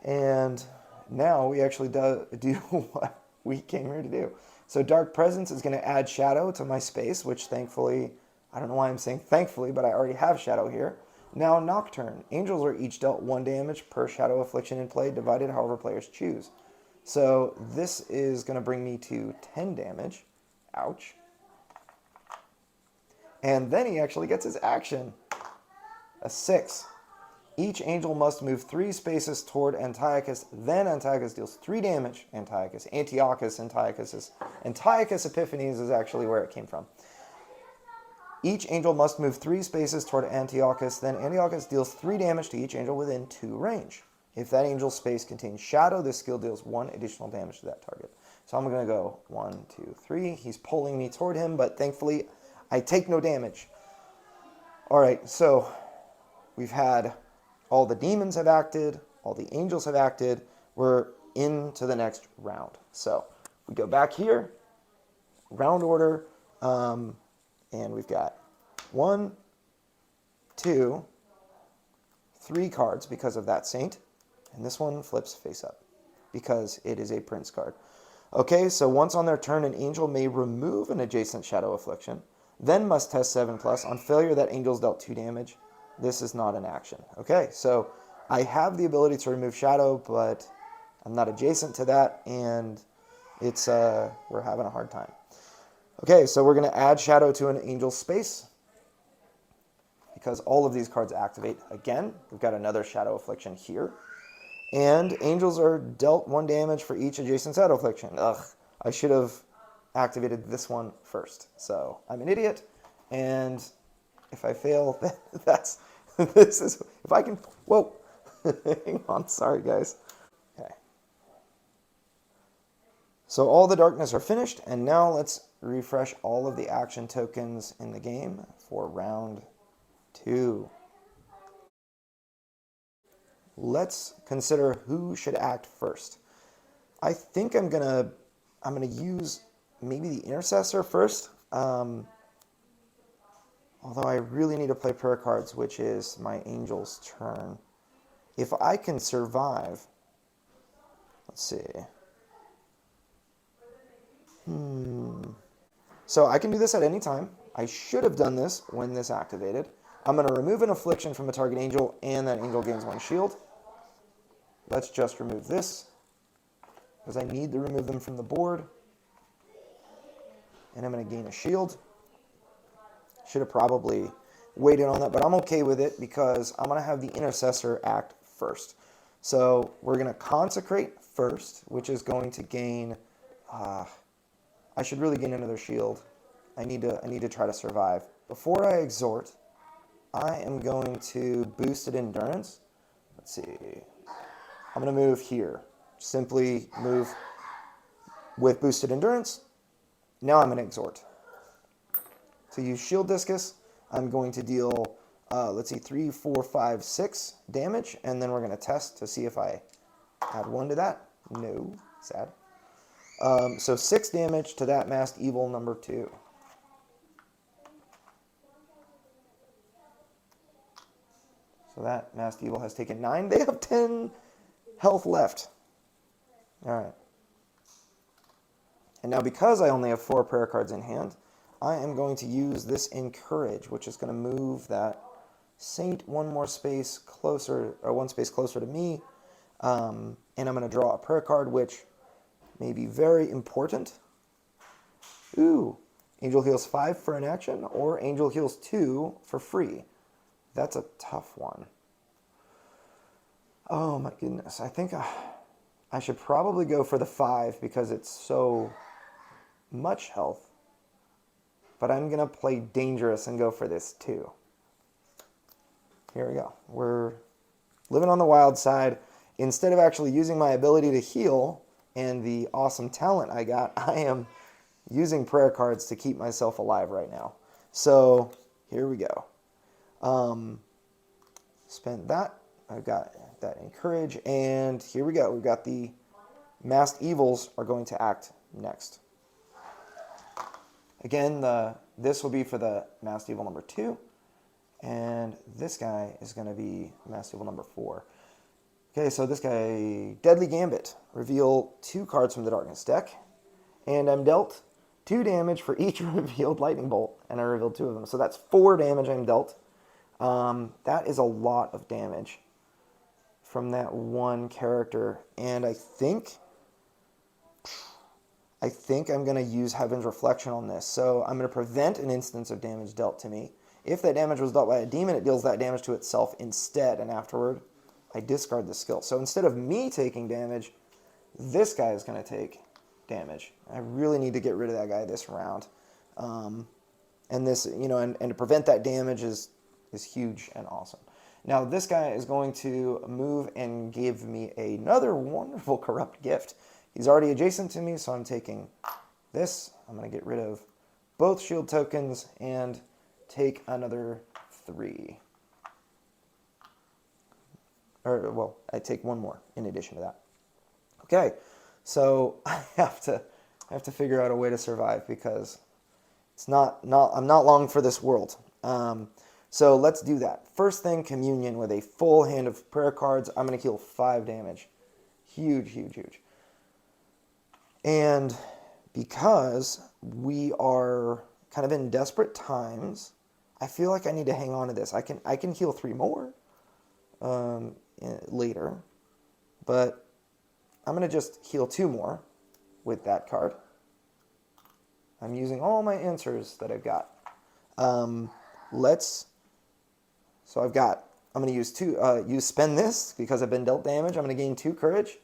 And now we actually do what we came here to do. So Dark Presence is going to add Shadow to my space, which thankfully, I don't know why I'm saying thankfully, but I already have Shadow here. Now Nocturne. Angels are each dealt 1 damage per Shadow affliction in play, divided however players choose. So this is going to bring me to 10 damage. Ouch. And then he actually gets his action. A 6. Each angel must move 3 spaces toward Antiochus. Then Antiochus deals 3 damage. Antiochus Epiphanes is actually where it came from. Each angel must move 3 spaces toward Antiochus. Then Antiochus deals 3 damage to each angel within 2 range. If that angel's space contains Shadow, this skill deals 1 additional damage to that target. So I'm going to go 1, 2, 3. He's pulling me toward him, but thankfully I take no damage. All right, so we've had all the demons have acted, all the angels have acted. We're into the next round. So we go back here, round order, and we've got 1, 2, 3 cards because of that Saint, and this one flips face up because it is a Prince card. Okay, so once on their turn, an angel may remove an adjacent Shadow affliction, then must test 7+. On failure, that angel's dealt 2 damage. This is not an action. Okay, so I have the ability to remove Shadow, but I'm not adjacent to that, and it's we're having a hard time. Okay, so we're going to add Shadow to an angel space because all of these cards activate again. We've got another Shadow affliction here. And angels are dealt 1 damage for each adjacent Shadow affliction. Ugh, I should have activated this one first. So I'm an idiot, and if I fail, this is, if I can, whoa, hang on, sorry guys. Okay. So all the darkness are finished, and now let's refresh all of the action tokens in the game for round 2. Let's consider who should act first. I think I'm gonna use maybe the Intercessor first. Although I really need to play prayer cards, which is my angel's turn. If I can survive, let's see. So I can do this at any time. I should have done this when this activated. I'm going to remove an affliction from a target angel, and that angel gains 1 shield. Let's just remove this, because I need to remove them from the board. And I'm going to gain a shield. Should have probably weighed in on that, but I'm okay with it because I'm going to have the intercessor act first. So we're going to consecrate first, which is going to gain, I should really gain another shield. I need to try to survive. Before I exhort, I am going to boosted endurance. Let's see. I'm going to move here. Simply move with boosted endurance. Now I'm going to exhort. To use shield discus, I'm going to deal, let's see, 3, 4, 5, 6 damage, and then we're going to test to see if I add 1 to that. No, sad. So 6 damage to that masked evil number 2. So that masked evil has taken 9. They have 10 health left. All right. And now because I only have 4 prayer cards in hand, I am going to use this Encourage, which is going to move that Saint one space closer to me. And I'm going to draw a prayer card, which may be very important. Ooh, Angel Heals 5 for an action, or Angel Heals 2 for free. That's a tough one. Oh my goodness. I think I should probably go for the 5 because it's so much health. But I'm going to play dangerous and go for this 2. Here we go. We're living on the wild side. Instead of actually using my ability to heal and the awesome talent I got, I am using prayer cards to keep myself alive right now. So here we go. Spent that. I've got that Encourage. And here we go. We've got the masked evils are going to act next. Again, this will be for the masked evil number 2. And this guy is going to be masked evil number 4. Okay, so this guy, Deadly Gambit. Reveal 2 cards from the Darkness deck. And I'm dealt 2 damage for each revealed lightning bolt. And I revealed 2 of them. So that's 4 damage I'm dealt. That is a lot of damage from that one character. And I think I'm going to use Heaven's Reflection on this. So I'm going to prevent an instance of damage dealt to me. If that damage was dealt by a demon, it deals that damage to itself instead. And afterward, I discard the skill. So instead of me taking damage, this guy is going to take damage. I really need to get rid of that guy this round. And this, and to prevent that damage is huge and awesome. Now this guy is going to move and give me another wonderful corrupt gift. He's already adjacent to me, so I'm taking this. I'm going to get rid of both shield tokens and take another 3. I take 1 more in addition to that. Okay, so I have to figure out a way to survive because I'm not long for this world. So let's do that. First thing, Communion with a full hand of prayer cards. I'm going to heal 5 damage. Huge, huge, huge. And because we are kind of in desperate times, I feel like I need to hang on to this. I can heal 3 more later, but I'm going to just heal 2 more with that card. I'm using all my answers that I've got. I'm going to use spend this because I've been dealt damage. I'm going to gain 2 courage.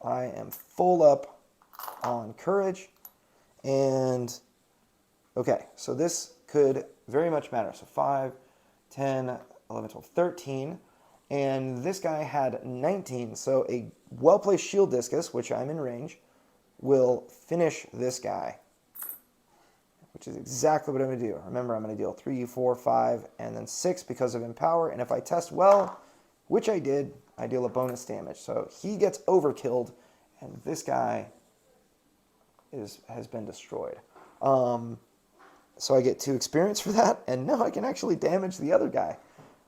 I am full up on courage. And okay, so this could very much matter. So 5, 10, 11, 12, 13. And this guy had 19. So a well-placed shield discus, which I'm in range, will finish this guy, which is exactly what I'm going to do. Remember, I'm going to deal 3, 4, 5, and then 6 because of Empower. And if I test well, which I did, I deal a bonus damage. So he gets overkilled, and this guy has been destroyed. So I get 2 experience for that, and now I can actually damage the other guy.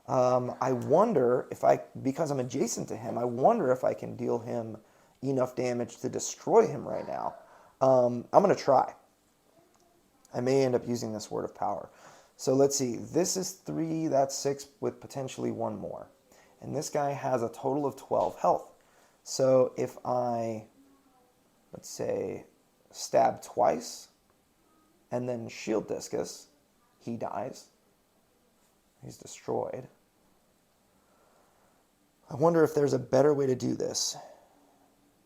I wonder if because I'm adjacent to him, I wonder if I can deal him enough damage to destroy him right now. I'm going to try. I may end up using this Word of Power. So let's see. This is 3, that's 6 with potentially 1 more. And this guy has a total of 12 health. So if I, let's say, stab twice and then shield discus, he dies. He's destroyed. I wonder if there's a better way to do this.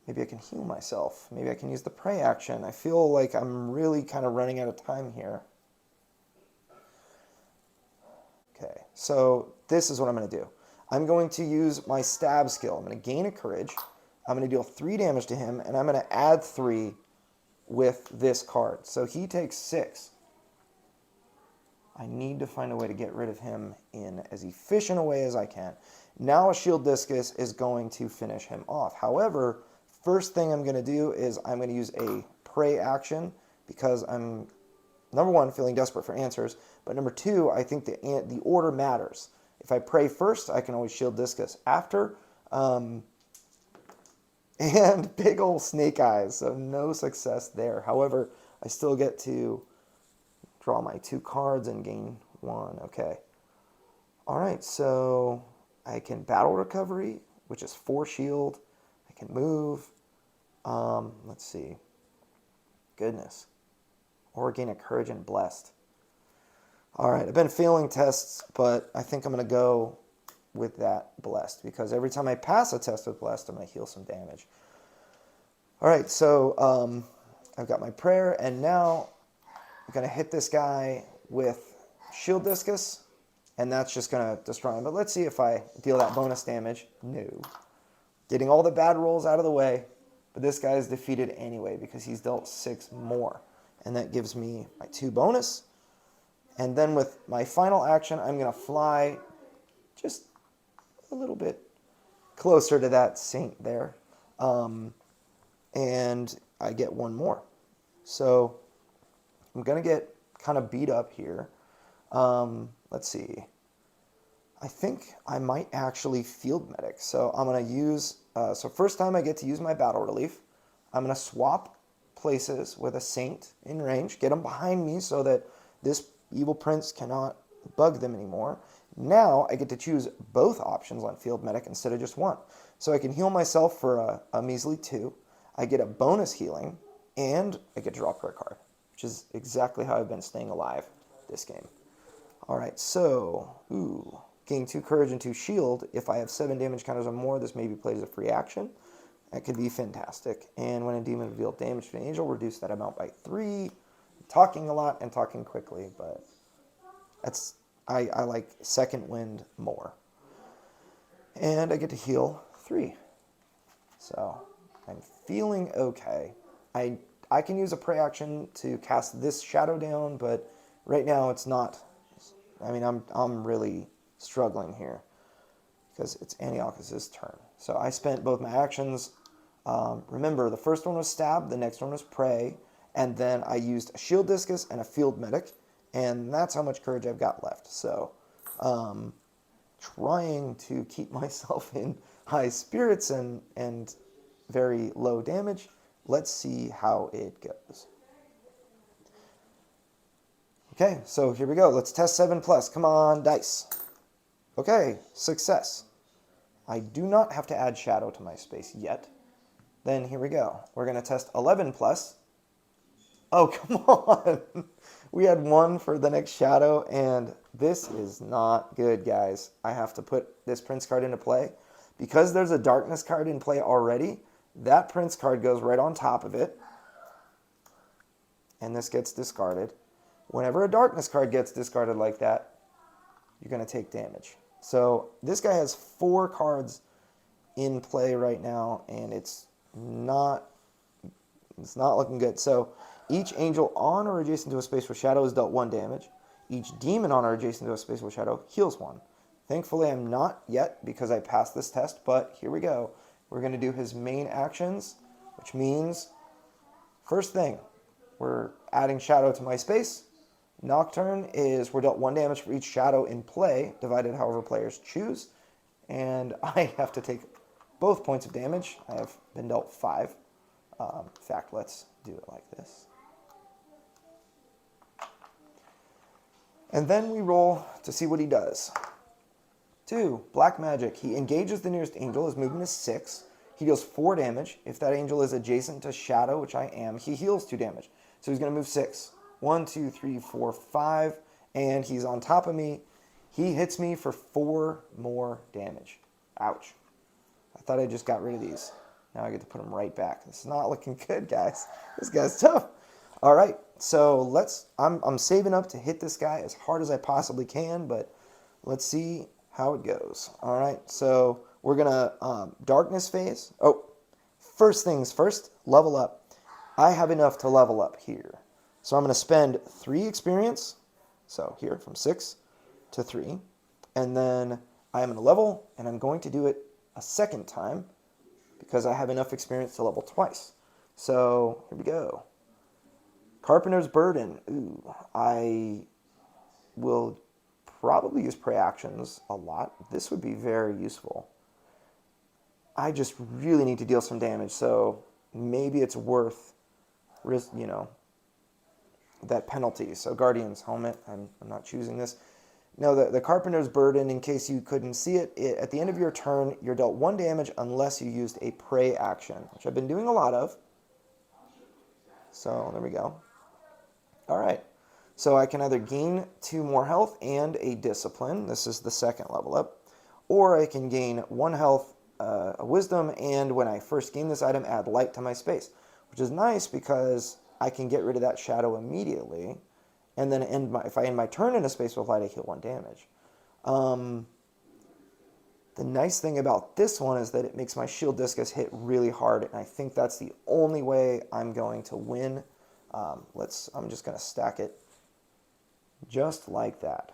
Maybe I can heal myself. Maybe I can use the pray action. I feel like I'm really kind of running out of time here. Okay, so this is what I'm going to do. I'm going to use my stab skill. I'm going to gain a courage. I'm going to deal 3 damage to him, and I'm going to add 3 with this card. So he takes 6. I need to find a way to get rid of him in as efficient a way as I can. Now a shield discus is going to finish him off. However, first thing I'm going to do is I'm going to use a pray action because I'm, number one, feeling desperate for answers, but number 2, I think the order matters. If I pray first, I can always shield discus after. And big old snake eyes, so no success there. However, I still get to draw my 2 cards and gain 1. Okay. All right, so I can battle recovery, which is 4 shield. I can move. Let's see. Goodness. Or gain a courage and blessed. All right, I've been failing tests, but I think I'm going to go with that blessed because every time I pass a test with blessed, I'm going to heal some damage. All right, so I've got my prayer, and now I'm going to hit this guy with shield discus, and that's just going to destroy him. But let's see if I deal that bonus damage. No. Getting all the bad rolls out of the way, but this guy is defeated anyway because he's dealt 6 more, and that gives me my 2 bonus. And then with my final action, I'm going to fly just a little bit closer to that saint there. And I get 1 more. So I'm going to get kind of beat up here. Let's see. I think I might actually field medic. So I'm going to use, so first time I get to use my battle relief, I'm going to swap places with a saint in range, get them behind me so that this evil prince cannot bug them anymore. Now I get to choose both options on field medic instead of just 1. So I can heal myself for a measly 2. I get a bonus healing, and I get to draw a prayer card, which is exactly how I've been staying alive this game. All right, so, gain 2 courage and 2 shield. If I have 7 damage counters or more, this maybe plays a free action. That could be fantastic. And when a demon will deal damage to an angel, reduce that amount by 3. I'm talking a lot and talking quickly, but that's I like second wind more. And I get to heal 3. So I'm feeling okay. I can use a pray action to cast this shadow down, but right now it's not. I mean, I'm really struggling here because it's Antiochus's turn. So I spent both my actions. Remember, the first one was stab, the next one was pray, and then I used a shield discus and a field medic, and that's how much courage I've got left. So trying to keep myself in high spirits and very low damage. Let's see how it goes. Okay, so here we go. Let's test 7+. Come on, dice. Okay, success. I do not have to add shadow to my space yet. Then here we go. We're going to test 11+. Oh, come on. We had 1 for the next shadow, and this is not good, guys. I have to put this prince card into play. Because there's a darkness card in play already, that prince card goes right on top of it, and this gets discarded. Whenever a darkness card gets discarded like that, you're going to take damage. So this guy has 4 cards in play right now, and it's not looking good. So each angel on or adjacent to a space with shadow is dealt 1 damage. Each demon on or adjacent to a space with shadow heals 1. Thankfully, I'm not yet because I passed this test, but here we go. We're going to do his main actions, which means, first thing, we're adding shadow to my space. Nocturne is we're dealt 1 damage for each shadow in play, divided however players choose. And I have to take both points of damage. I have been dealt 5. In fact, let's do it like this. And then we roll to see what he does. 2, black magic. He engages the nearest angel. His movement is 6. He deals 4 damage. If that angel is adjacent to shadow, which I am, he heals 2 damage. So he's going to move 6. 1, 2, 3, 4, 5. And he's on top of me. He hits me for 4 more damage. Ouch. I thought I just got rid of these. Now I get to put them right back. It's not looking good, guys. This guy's tough. All right, so I'm saving up to hit this guy as hard as I possibly can, but let's see how it goes. All right, so we're gonna darkness phase. Oh, first things first, level up. I have enough to level up here. So I'm gonna spend 3 experience. So here, from 6 to 3. And then I am gonna level, and I'm going to do it a second time because I have enough experience to level twice. So here we go. Carpenter's Burden. Ooh, I will probably use prey actions a lot. This would be very useful. I just really need to deal some damage, so maybe it's worth, you know, that penalty. So Guardian's Helmet, I'm not choosing this. No, the Carpenter's Burden, in case you couldn't see it, at the end of your turn, you're dealt 1 damage unless you used a prey action, which I've been doing a lot of. So there we go. All right. So I can either gain 2 more health and a discipline. This is the second level up. Or I can gain 1 health, a wisdom, and when I first gain this item, add light to my space, which is nice because I can get rid of that shadow immediately. And then if I end my turn in a space with light, I heal 1 damage. The nice thing about this one is that it makes my shield discus hit really hard, and I think that's the only way I'm going to win. I'm just going to stack it just like that.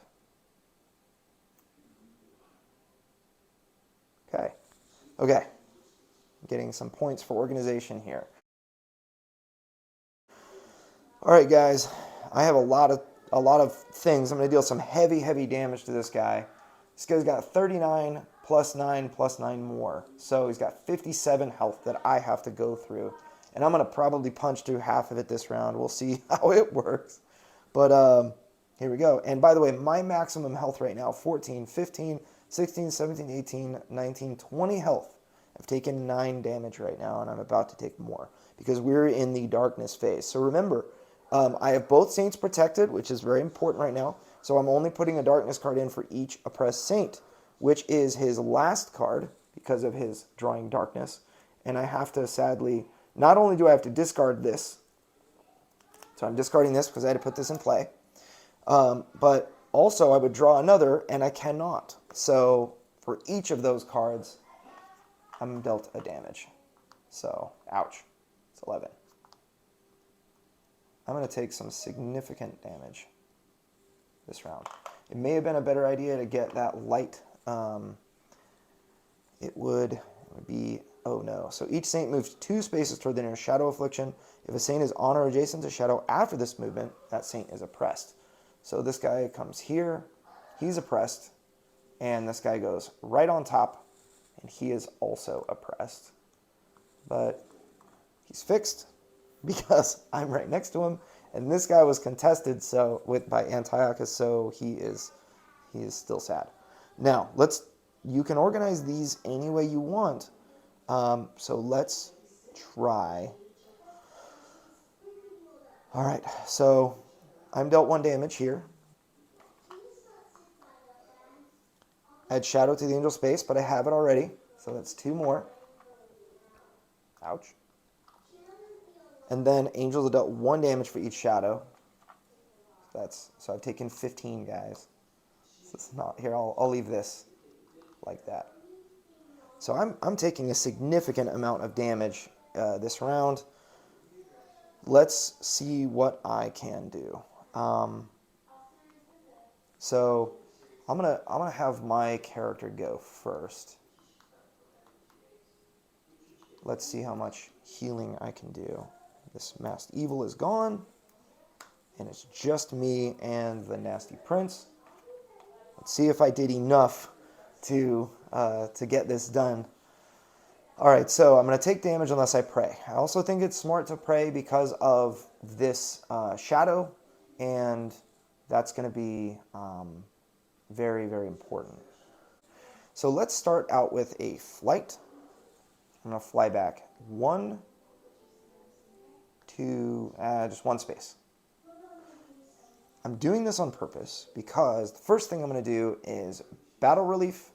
Okay. Getting some points for organization here. All right, guys. I have a lot of things. I'm going to deal some heavy damage to this guy. This guy's got 39 plus 9 plus 9 more. So he's got 57 health that I have to go through. And I'm going to probably punch through half of it this round. We'll see how it works. But here we go. And by the way, my maximum health right now, 14, 15, 16, 17, 18, 19, 20 health. I've taken 9 damage right now, and I'm about to take more because we're in the darkness phase. So remember, I have both saints protected, which is very important right now. So I'm only putting a darkness card in for each oppressed saint, which is his last card because of his drawing darkness. And I have to sadly, not only do I have to discard this, so I'm discarding this because I had to put this in play, but also I would draw another, and I cannot. So for each of those cards, I'm dealt a damage. So, ouch. It's 11. I'm going to take some significant damage this round. It may have been a better idea to get that light. It would be, oh no. So each saint moves 2 spaces toward the nearest shadow affliction. If a saint is on or adjacent to shadow after this movement, that saint is oppressed. So this guy comes here, he's oppressed, and this guy goes right on top, and he is also oppressed. But he's fixed because I'm right next to him, and this guy was contested by Antiochus, so he is still sad. Now you can organize these any way you want. So let's try. All right, so I'm dealt 1 damage here. Add shadow to the angel space, but I have it already, so that's 2 more. Ouch. And then angels are dealt 1 damage for each shadow. So I've taken 15, guys. So it's not here. I'll leave this like that. So I'm taking a significant amount of damage this round. Let's see what I can do. So I'm gonna have my character go first. Let's see how much healing I can do. This masked evil is gone, and it's just me and the nasty prince. Let's see if I did enough to get this done. All right, so I'm going to take damage unless I pray. I also think it's smart to pray because of this shadow, and that's going to be very, very important. So let's start out with a flight. I'm going to fly back 1, 2, just 1 space. I'm doing this on purpose because the first thing I'm going to do is battle relief.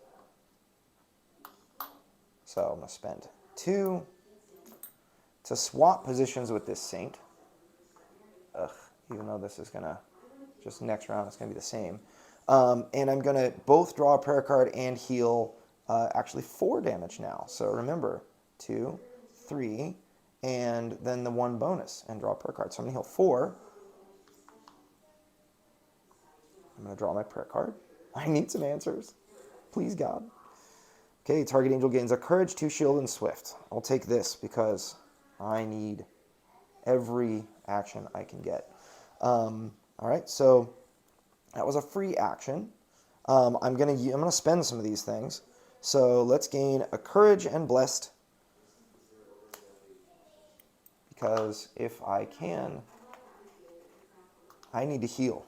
So I'm going to spend 2 to swap positions with this saint. Even though this is going to, just next round, it's going to be the same. And I'm going to both draw a prayer card and heal actually 4 damage now. So remember, 2, 3, and then the 1 bonus and draw a prayer card. So I'm going to heal 4. I'm going to draw my prayer card. I need some answers. Please, God. Okay, target angel gains a courage, 2 shield, and swift. I'll take this because I need every action I can get. All right, so that was a free action. I'm gonna spend some of these things. So let's gain a courage and blessed, because if I can, I need to heal.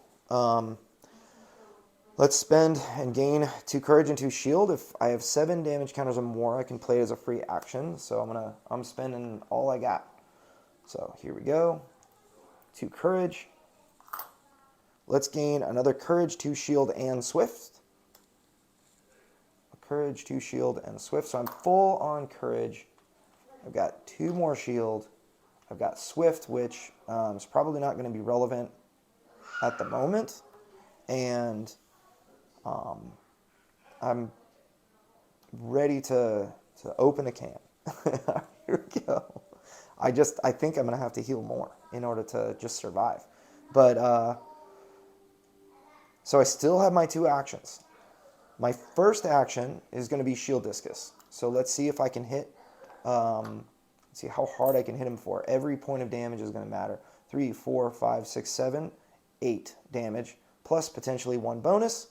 Let's spend and gain 2 courage and 2 shield. If I have 7 damage counters or more, I can play it as a free action. So I'm spending all I got. So here we go. 2 courage. Let's gain another courage, 2 shield, and swift. A courage, 2 shield, and swift. So I'm full on courage. I've got 2 more shield. I've got swift, which is probably not going to be relevant at the moment. And I'm ready to open a can. Here we go. I think I'm going to have to heal more in order to just survive. But, so I still have my 2 actions. My first action is going to be shield discus. So let's see if I can hit, see how hard I can hit him for. Every point of damage is going to matter. 3, 4, 5, 6, 7, 8 damage, plus potentially 1 bonus,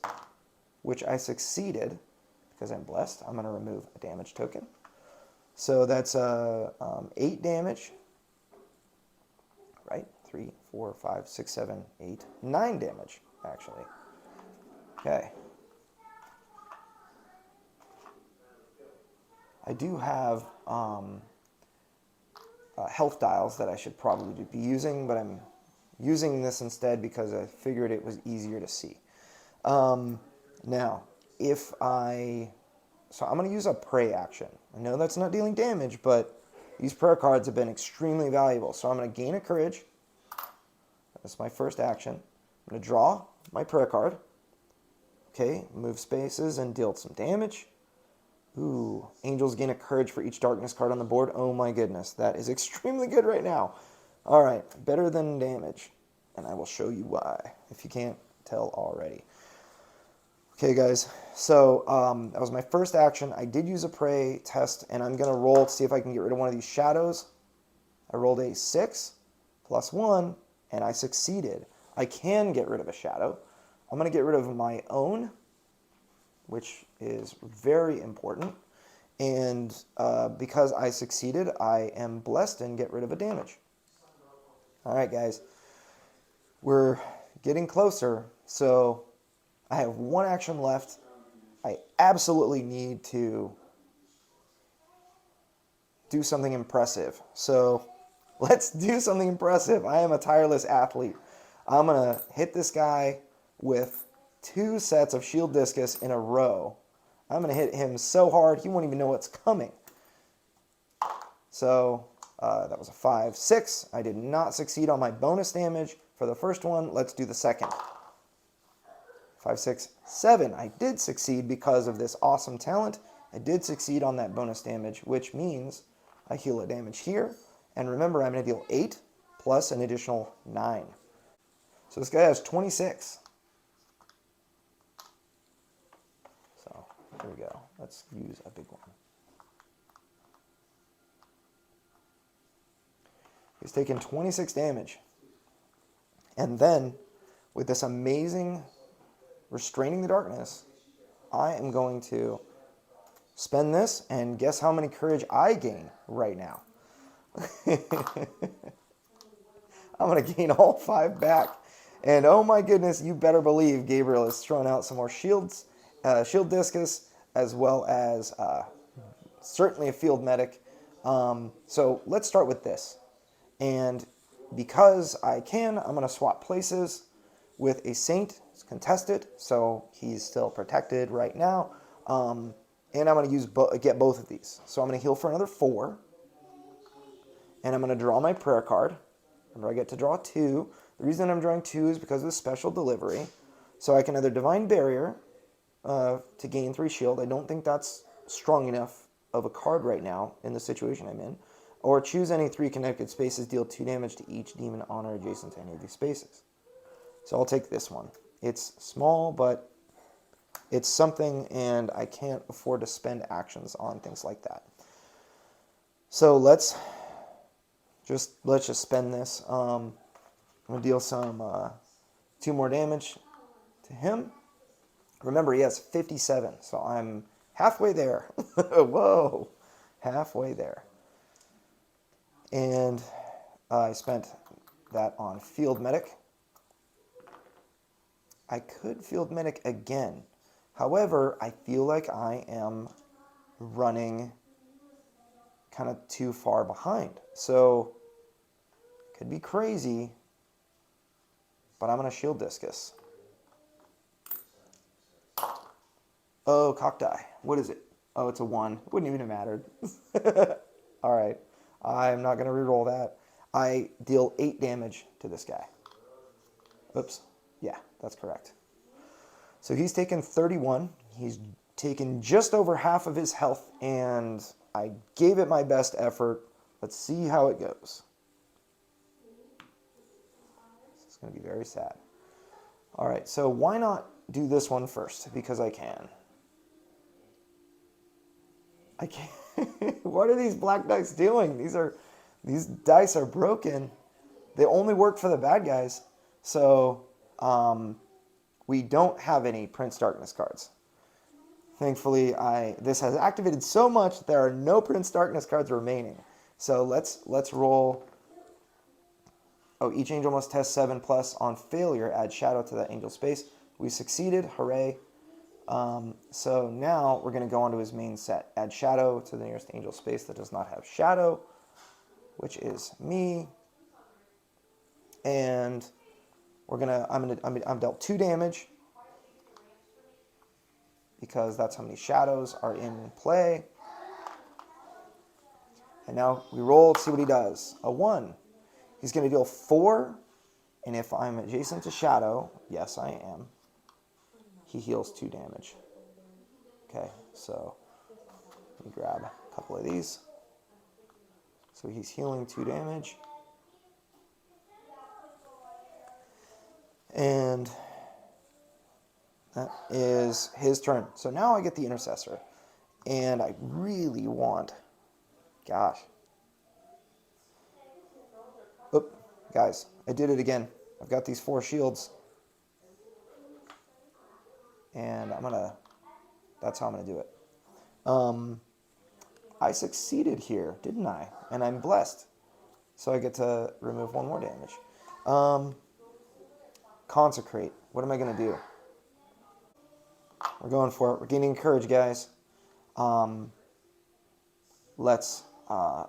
which I succeeded because I'm blessed. I'm going to remove a damage token. So that's 8 damage, right? 3, 4, 5, 6, 7, 8, 9 damage, actually. Okay. I do have health dials that I should probably be using, but I'm using this instead because I figured it was easier to see. Now, so I'm going to use a pray action. I know that's not dealing damage, but these prayer cards have been extremely valuable. So I'm going to gain a courage. That's my first action. I'm going to draw my prayer card. Okay, move spaces and deal some damage. Ooh, angels gain a courage for each darkness card on the board. Oh my goodness, that is extremely good right now. All right, better than damage. And I will show you why, if you can't tell already. Okay, guys, so that was my first action. I did use a pray test, and I'm going to roll to see if I can get rid of one of these shadows. I rolled a 6 plus 1, and I succeeded. I can get rid of a shadow. I'm going to get rid of my own, which is very important. And because I succeeded, I am blessed and get rid of a damage. All right, guys. We're getting closer. So I have 1 action left. I absolutely need to do something impressive. So let's do something impressive. I am a tireless athlete. I'm going to hit this guy with 2 sets of shield discus in a row. I'm going to hit him so hard he won't even know what's coming. So that was a 5, 6. I did not succeed on my bonus damage for the first one. Let's do the second. 5, 6, 7. I did succeed because of this awesome talent. I did succeed on that bonus damage, which means I heal a damage here. And remember, I'm going to deal 8 plus an additional 9. So this guy has 26. So here we go. Let's use a big one. He's taken 26 damage. And then, with this amazing restraining the darkness, I am going to spend this, and guess how many courage I gain right now? I'm going to gain all 5 back. And oh my goodness, you better believe Gabriel has thrown out some more shields, shield discus, as well as certainly a field medic. So let's start with this. And because I can, I'm going to swap places. with a saint. It's contested, so he's still protected right now. And I'm going to get both of these. So I'm going to heal for another 4. And I'm going to draw my prayer card. Remember, I get to draw 2. The reason I'm drawing 2 is because of the special delivery. So I can either Divine Barrier to gain 3 shield. I don't think that's strong enough of a card right now in the situation I'm in. Or choose any 3 connected spaces, deal 2 damage to each demon on or adjacent to any of these spaces. So I'll take this one. It's small, but it's something, and I can't afford to spend actions on things like that. So let's just spend this. I'm gonna deal some 2 more damage to him. Remember, he has 57, so I'm halfway there. Whoa, halfway there. And I spent that on Field Medic. I could Field Medic again. However, I feel like I am running kind of too far behind. So, could be crazy, but I'm going to Shield Discus. Oh, cock die. What is it? Oh, it's a 1. It wouldn't even have mattered. All right. I'm not going to reroll that. I deal 8 damage to this guy. Oops. Yeah, that's correct. So he's taken 31. He's taken just over half of his health, and I gave it my best effort. Let's see how it goes. This is going to be very sad. All right, so why not do this one first? Because I can. I can't. What are these black dice doing? These dice are broken. They only work for the bad guys. So we don't have any Prince Darkness cards. Thankfully, this has activated so much that there are no Prince Darkness cards remaining. So let's roll. Oh, each angel must test 7+ on failure. Add shadow to that angel space. We succeeded. Hooray. So now we're going to go on to his main set. Add shadow to the nearest angel space that does not have shadow, which is me. And I'm dealt 2 damage because that's how many shadows are in play. And now we roll to see what he does. A 1. He's going to deal 4, and if I'm adjacent to shadow, yes I am, he heals 2 damage. Okay, so let me grab a couple of these. So he's healing 2 damage. And that is his turn. So now I get the Intercessor. And I really want... Gosh. Oop, guys, I did it again. I've got these 4 shields. And that's how I'm going to do it. I succeeded here, didn't I? And I'm blessed. So I get to remove 1 more damage. Consecrate. What am I going to do? We're going for it. We're gaining courage, guys. Let's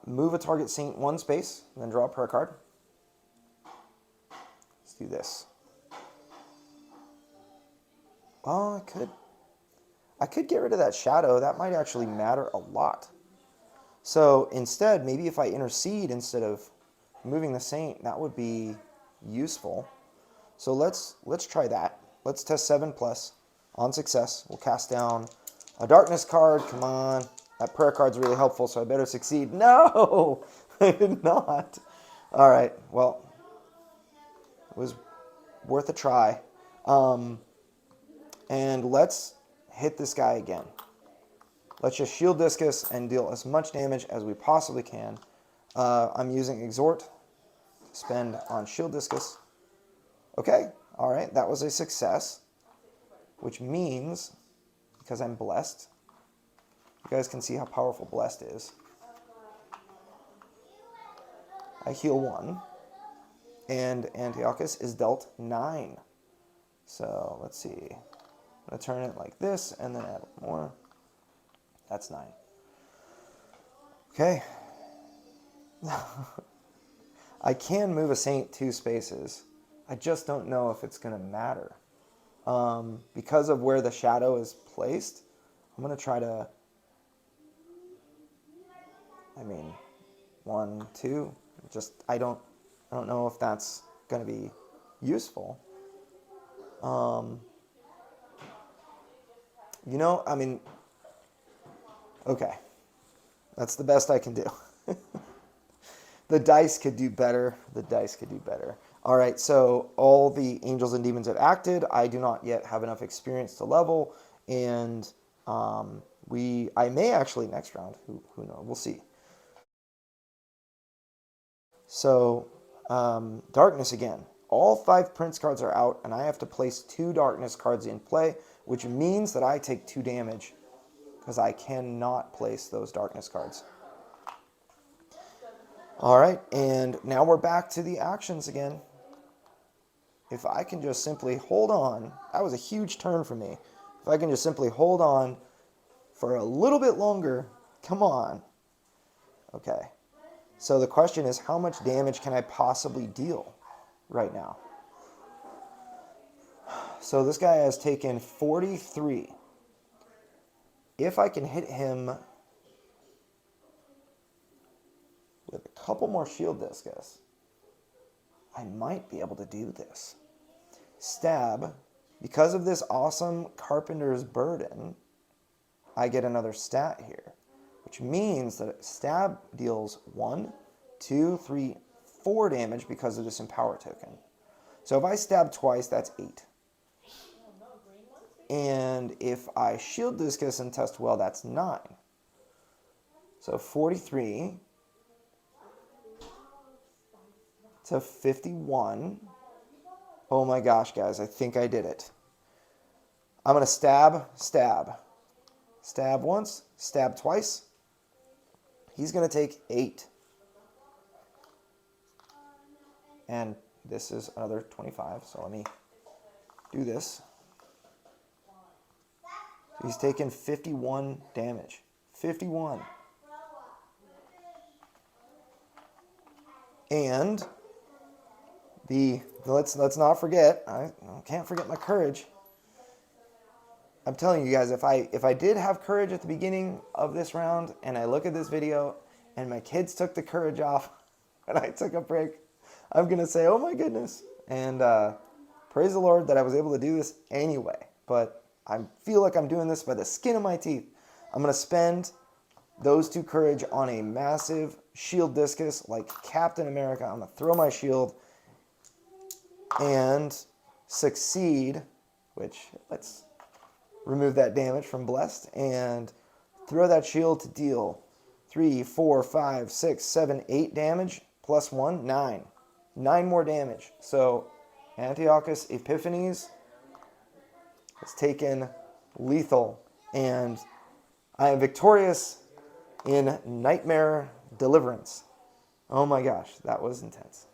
move a target saint 1 space, and then draw a prayer card. Let's do this. Oh, I could get rid of that shadow. That might actually matter a lot. So instead, maybe if I intercede instead of moving the saint, that would be useful. So let's try that. Let's test 7+. On success, we'll cast down a darkness card. Come on. That prayer card's really helpful, so I better succeed. No! I did not. All right. Well, it was worth a try. And let's hit this guy again. Let's just Shield Discus and deal as much damage as we possibly can. I'm using Exhort to spend on Shield Discus. Okay, all right, that was a success, which means, because I'm blessed, you guys can see how powerful blessed is. I heal 1, and Antiochus is dealt 9. So let's see. I'm going to turn it like this, and then add 1 more. That's 9. Okay. I can move a saint 2 spaces. I just don't know if it's going to matter. Because of where the shadow is placed, I'm going to try to, I mean, 1, 2, just, I don't know if that's going to be useful. You know, I mean, okay. That's the best I can do. The dice could do better. The dice could do better. All right, so all the angels and demons have acted. I do not yet have enough experience to level, and I may actually next round. Who knows? We'll see. So darkness again. All 5 prince cards are out, and I have to place 2 darkness cards in play, which means that I take 2 damage because I cannot place those darkness cards. All right, and now we're back to the actions again. If I can just simply hold on, that was a huge turn for me. If I can just simply hold on for a little bit longer, come on. Okay, so the question is, how much damage can I possibly deal right now? So this guy has taken 43. If I can hit him with a couple more shield discus, I might be able to do this. Stab, because of this awesome Carpenter's Burden, I get another stat here, which means that stab deals 1, 2, 3, 4 damage because of this empower token. So if I stab twice, that's 8. And if I shield discus and test well, that's 9. So 43 to 51. Oh my gosh, guys, I think I did it. I'm going to stab. Stab once, stab twice. He's going to take 8. And this is another 25, so let me do this. He's taken 51 damage. 51. And let's not forget, I can't forget my courage. I'm telling you guys, if I did have courage at the beginning of this round and I look at this video and my kids took the courage off and I took a break, I'm going to say, oh my goodness. And praise the Lord that I was able to do this anyway. But I feel like I'm doing this by the skin of my teeth. I'm going to spend those 2 courage on a massive shield discus like Captain America. I'm going to throw my shield and succeed, which let's remove that damage from blessed and throw that shield to deal 3, 4, 5, 6, 7, 8 damage plus 1, 9. 9 more damage. So Antiochus Epiphanes has taken lethal, and I am victorious in Nightmare Deliverance. Oh my gosh, that was intense.